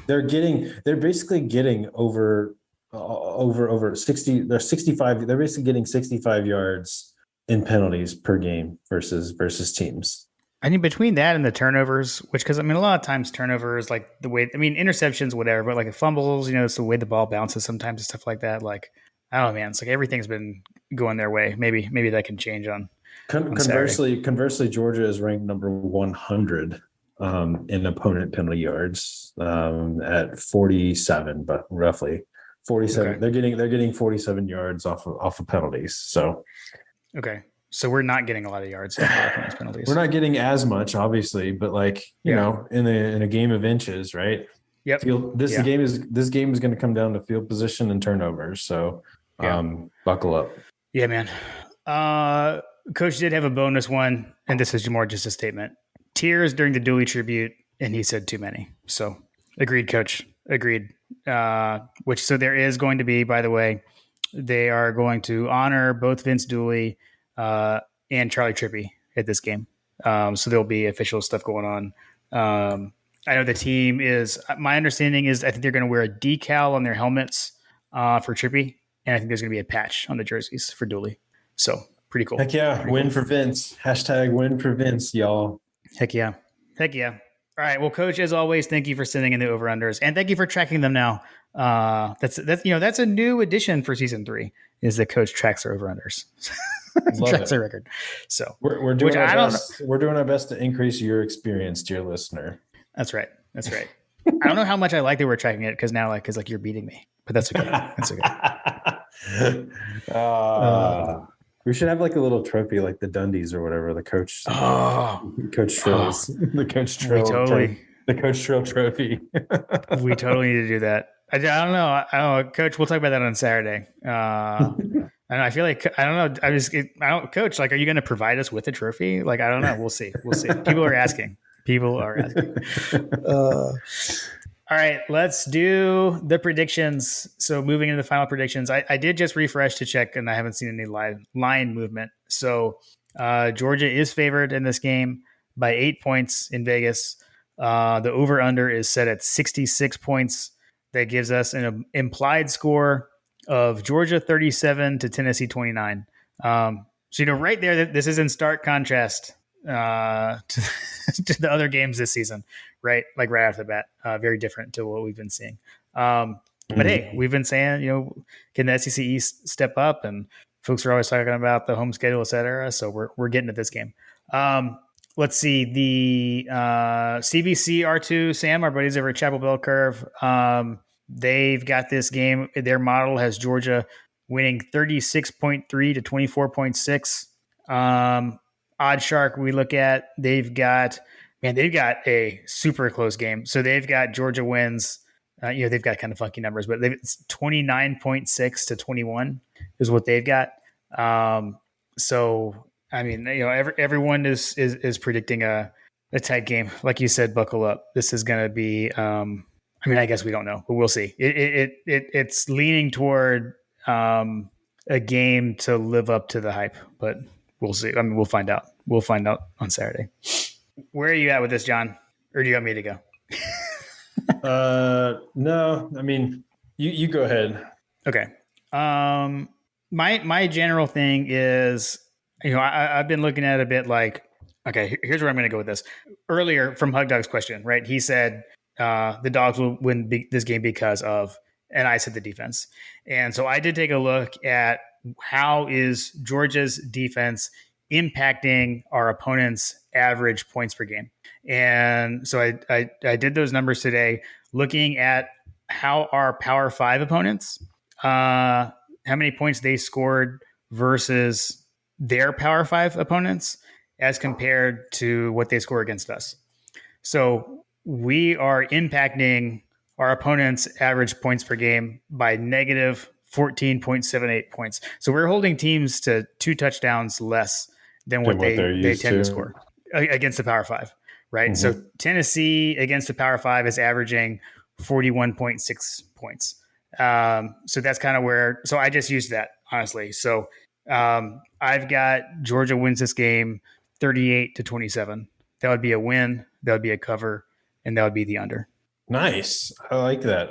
they're basically getting over 60. They're 65. They're basically getting 65 yards in penalties per game versus teams. I mean, between that and the turnovers, because a lot of times turnovers, like the way, interceptions, whatever, but like fumbles, it's the way the ball bounces sometimes and stuff like that. Like, I don't know, man, it's like everything's been going their way. Maybe that can change on. Conversely, Georgia is ranked number 100 in opponent penalty yards at 47, but roughly 47. Okay. They're getting 47 yards off of penalties. So, okay. So we're not getting a lot of yards off of penalties. We're not getting as much, obviously, but in a game of inches, right? Yep. This game is going to come down to field position and turnovers. So, buckle up. Yeah, man. Coach did have a bonus one, and this is more just a statement. tears during the Dooley tribute, and he said too many. So agreed, coach. Agreed. So there is going to be, by the way, they are going to honor both Vince Dooley and Charlie Trippy at this game. So there'll be official stuff going on. I know the team is, my understanding is I think they're going to wear a decal on their helmets for Trippy. And I think there's going to be a patch on the jerseys for Dooley. So pretty cool. Heck yeah. Win for Vince. Hashtag win for Vince, y'all. Heck yeah. Heck yeah. All right. Well, coach, as always, thank you for sending in the over-unders and thank you for tracking them now. That's a new addition for season 3 is that coach tracks our over-unders. Tracks our record. So we're doing our best. We're doing our best to increase your experience, dear listener. That's right. That's right. I don't know how much I like that we're tracking it because now you're beating me, but that's okay. That's okay. We should have like a little trophy, like the Dundies or whatever. The coach, Coach Trill's, the Coach Trill, the Coach Trill trophy. We totally need to do that. I don't know, Coach. We'll talk about that on Saturday. And I feel like I don't know. Coach. Like, are you going to provide us with a trophy? Like, I don't know. We'll see. We'll see. People are asking. All right, let's do the predictions. So moving into the final predictions, I did just refresh to check, and I haven't seen any line movement. So Georgia is favored in this game by 8 points in Vegas. The over-under is set at 66 points. That gives us an implied score of Georgia 37 to Tennessee 29. So, right there, this is in stark contrast to the other games this season, right? Like right off the bat, very different to what we've been seeing. But hey, we've been saying, can the SEC East step up? And folks are always talking about the home schedule, et cetera. So we're getting at this game. Let's see the CBC R2 Sam, our buddies over at Chapel Bell Curve. They've got this game. Their model has Georgia winning 36.3 to 24.6. Odd Shark, we look at, they've got a super close game. So they've got Georgia wins. They've got kind of funky numbers, but it's 29.6 to 21 is what they've got. So I mean, everyone is predicting a tight game. Like you said, buckle up. This is going to be. I guess we don't know, but we'll see. It's leaning toward a game to live up to the hype, but we'll see. I mean, we'll find out. We'll find out on Saturday. Where are you at with this, John? Or do you want me to go? No. I mean, you go ahead. Okay. My general thing is, I've been looking at it a bit like, okay, here's where I'm going to go with this. Earlier from Hug Dog's question, right? He said the Dogs will win this game because of, and I said the defense. And so I did take a look at how is Georgia's defense impacting our opponent's average points per game. And so I did those numbers today, looking at how our Power 5 opponents, how many points they scored versus their Power 5 opponents as compared to what they score against us. So we are impacting our opponent's average points per game by negative 14.78 points. So we're holding teams to 2 touchdowns less than what they tend to score against the Power 5, right? Mm-hmm. So Tennessee against the Power 5 is averaging 41.6 points. So that's kind of where, so I just used that, honestly. So I've got Georgia wins this game 38 to 27. That would be a win. That would be a cover. And that would be the under. Nice. I like that.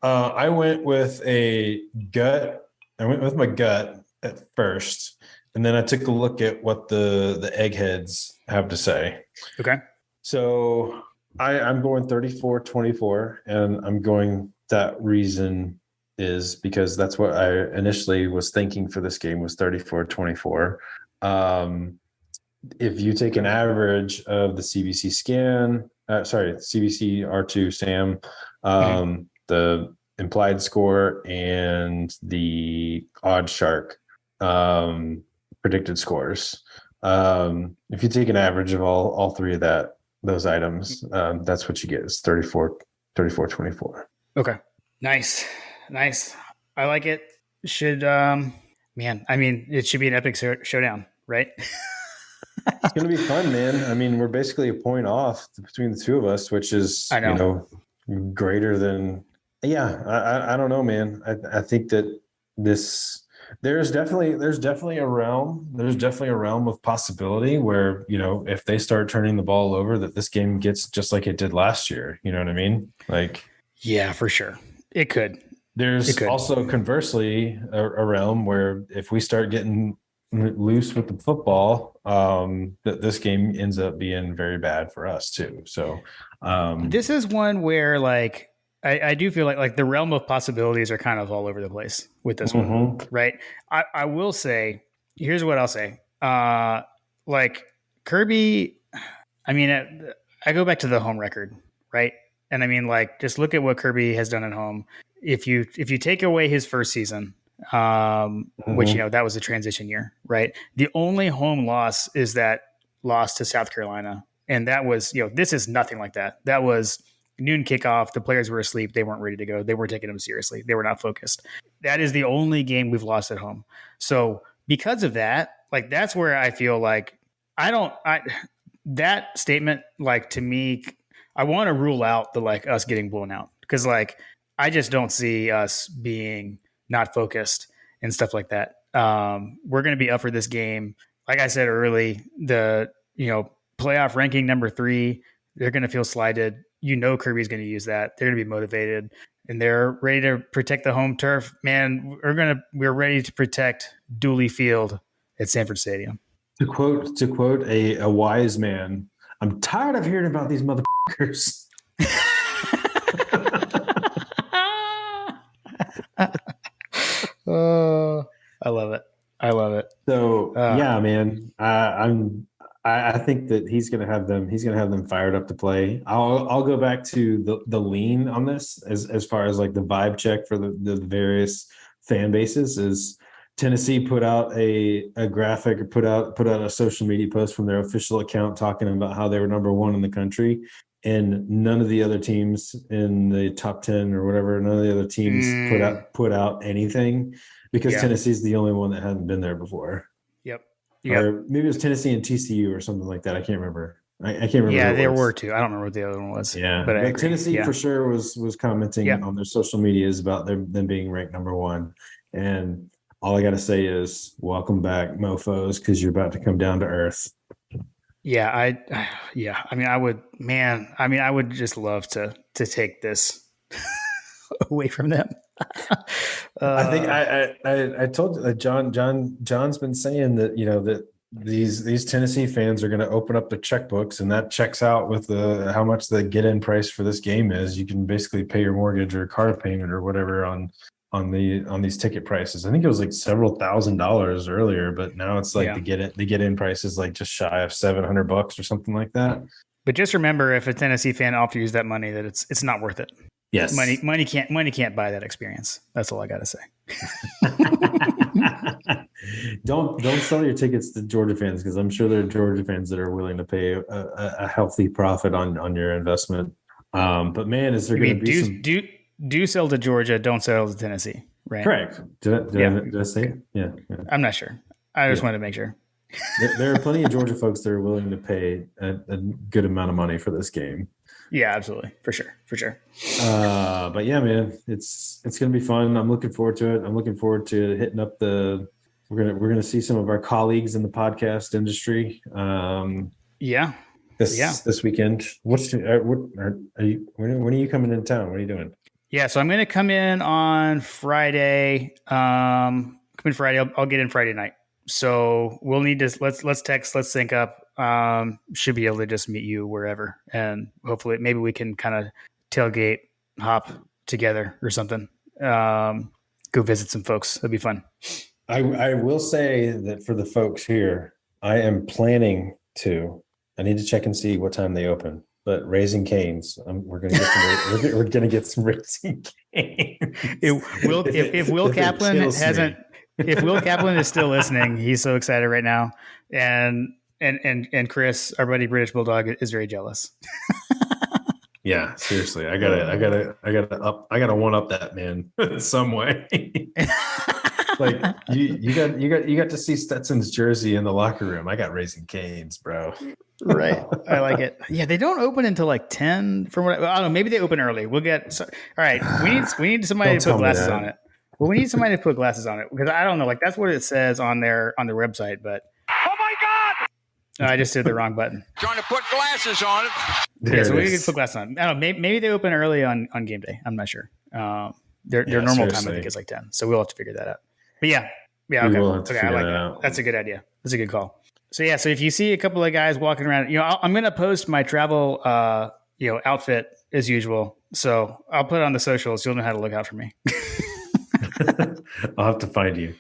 I went with a gut. I went with my gut at first. And then I took a look at what the eggheads have to say. Okay. So I'm going 34-24. And I'm going, that reason is because that's what I initially was thinking for this game was 34-24. If you take an average of the CBC scan, CBC R2 Sam, the implied score and the Odd Shark predicted scores. If you take an average of all three of those items, that's what you get is 34-24. Okay. Nice. I like it. Should, it should be an epic showdown, right? It's going to be fun, man. I mean, we're basically a point off between the two of us, which is, I know. greater than, yeah, I don't know, man. I think that this, there's definitely a realm of possibility where, if they start turning the ball over, that this game gets just like it did last year. You know what I mean? Like, Yeah, for sure. It could. there's could. also conversely a realm where if we start getting loose with the football, that this game ends up being very bad for us too. So This is one where like I do feel like the realm of possibilities are kind of all over the place with this one, right? I will say, here's what I'll say. Like Kirby, I mean, I go back to the home record, right? And I mean, like, just look at what Kirby has done at home. If you take away his first season, which that was a transition year, right? The only home loss is that loss to South Carolina, and that was this is nothing like that. That was noon kickoff. The players were asleep. They weren't ready to go. They weren't taking them seriously. They were not focused. That is the only game we've lost at home. So because of that, like that's where I feel like that statement, like to me, I want to rule out the like us getting blown out because like I just don't see us being not focused and stuff like that. We're going to be up for this game. Like I said early, the playoff ranking number 3, they're going to feel slighted. Kirby's going to use that. They're going to be motivated and they're ready to protect the home turf. Man, we're ready to protect Dooley Field at Sanford Stadium. To quote a wise man, I'm tired of hearing about these motherfuckers. Oh, I love it. So yeah, man, I think that he's gonna have them fired up to play. I'll go back to the lean on this as far as like the vibe check for the various fan bases is Tennessee put out a graphic or put out a social media post from their official account talking about how they were number 1 in the country. And none of the other teams in the top 10 or whatever, none of the other teams put out anything because Tennessee's the only one that hadn't been there before. Yep. Or maybe it was Tennessee and TCU or something like that. I can't remember. I can't remember. Yeah, there were 2. I don't remember what the other one was. Yeah, but Tennessee for sure was commenting on their social medias about them being ranked number 1. And all I got to say is welcome back, mofos, because you're about to come down to earth. Yeah, I would just love to take this away from them. I think I told John's been saying that that these Tennessee fans are going to open up their checkbooks, and that checks out with how much the get-in price for this game is. You can basically pay your mortgage or car payment or whatever on these ticket prices. I think it was like several $1,000s earlier, but now it's like the get-in price is like just shy of $700 or something like that. But just remember, if a Tennessee fan offers that money, that it's not worth it. Yes, money can't buy that experience. That's all I got to say. Don't sell your tickets to Georgia fans, because I'm sure there are Georgia fans that are willing to pay a healthy profit on your investment. But man, is there going to be do sell to Georgia, don't sell to Tennessee, right? Correct. Did I say it? Yeah. I'm not sure. I just wanted to make sure. There are plenty of Georgia folks that are willing to pay a good amount of money for this game. Yeah, absolutely. For sure. But yeah, man, it's going to be fun. I'm looking forward to it. I'm looking forward to hitting up we're going to see some of our colleagues in the podcast industry. This weekend. When are you coming into town? What are you doing? Yeah, so I'm going to come in on Friday. I'll get in Friday night. So we'll need to let's text, let's sync up. Should be able to just meet you wherever, and hopefully maybe we can kind of tailgate hop together or something. Go visit some folks. That'd be fun. I will say that for the folks here, I am planning to. I need to check and see what time they open. But Raising Cane's, we're going to get some Raising Cane's. If Will Kaplan if Will Kaplan is still listening, he's so excited right now, and Chris, our buddy British Bulldog, is very jealous. Yeah, seriously, I gotta one up that man in some way. Like you got to see Stetson's jersey in the locker room. I got Raising Cane's, bro. Right. I like it. Yeah, they don't open until like 10 from what I don't know. Maybe they open early. All right. We need somebody Don't to tell put me glasses that. on it. Well, we need somebody to put glasses on it because I don't know. Like that's what it says on their website, but Oh my God! I just hit the wrong button. Trying to put glasses on it. There Yeah, so it we is. could put glasses on. I don't know. Maybe they open early on game day. I'm not sure. Their Yeah, normal time I seriously. think is like 10. So we'll have to figure that out. But yeah. We Okay. will have to Okay, I figure like that that. out. That's a good idea. That's a good call. So yeah, so if you see a couple of guys walking around, I'm going to post my travel, outfit as usual. So I'll put it on the socials. You'll know how to look out for me. I'll have to find you.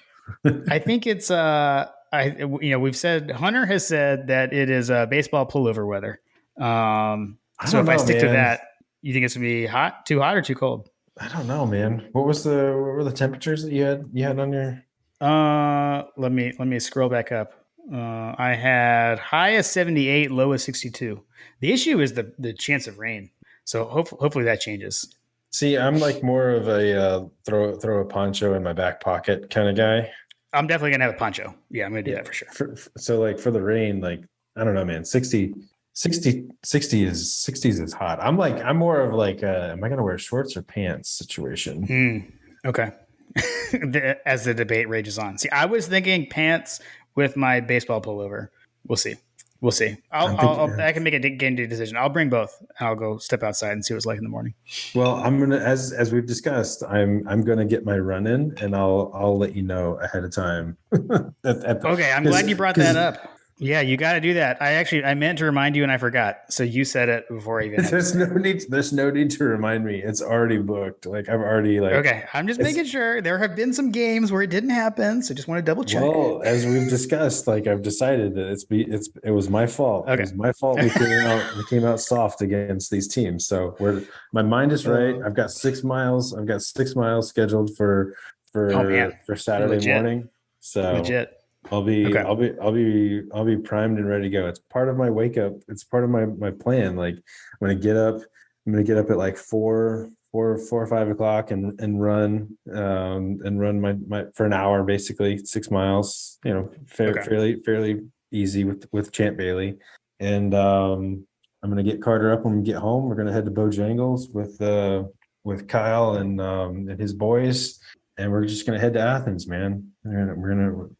I think it's, we've said Hunter has said that it is baseball pullover weather. So don't if I know, stick to man. that, you think it's going to be too hot or too cold? I don't know, man. What were the temperatures that you had on your? Let me scroll back up. I had high as 78, low as 62. The issue is the chance of rain. So hopefully that changes. See, I'm like more of a throw a poncho in my back pocket kind of guy. I'm definitely gonna have a poncho. Yeah, I'm gonna do that for sure. So like for the rain, like I don't know, man. 60 is hot. I'm more of like am I gonna wear shorts or pants situation. Okay. As the debate rages on. See, I was thinking pants with my baseball pullover. We'll see. I can make a game day decision. I'll bring both. I'll go step outside and see what it's like in the morning. Well, I'm gonna as we've discussed, I'm gonna get my run in and I'll let you know ahead of time. Okay, I'm glad you brought that up. Yeah, you got to do that. I meant to remind you and I forgot. So you said it before I even. There's no need to remind me. It's already booked. Like I've already like. Okay, I'm just making sure. There have been some games where it didn't happen, so just want to double check. Well, as we've discussed, like I've decided that it was my fault. Okay. It was my fault. We came out soft against these teams. So my mind is right. I've got 6 miles. I've got 6 miles scheduled for Saturday Legit. morning. So Legit. I'll be Okay. I'll be primed and ready to go. It's part of my wake up. It's part of my plan. Like I'm gonna get up at like 4 or 5 o'clock and run my for an hour, basically 6 miles, fairly easy with Champ Bailey. And I'm gonna get Carter up when we get home. We're gonna head to Bojangles with Kyle and his boys, and we're just gonna head to Athens, man.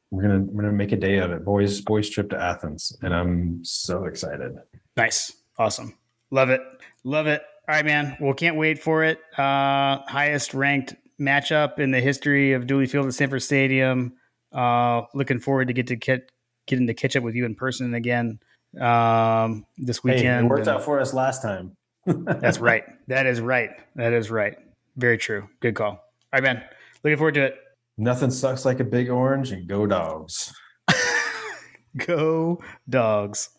We're gonna make a day of it. Boys trip to Athens, and I'm so excited. Nice. Awesome. Love it. All right, man. Well, can't wait for it. Highest ranked matchup in the history of Dooley Field at Sanford Stadium. Looking forward to getting to catch up with you in person again this weekend. Hey, it worked out for us last time. That's right. That is right. Very true. Good call. All right, man. Looking forward to it. Nothing sucks like a big orange, and go Dogs. Go Dogs.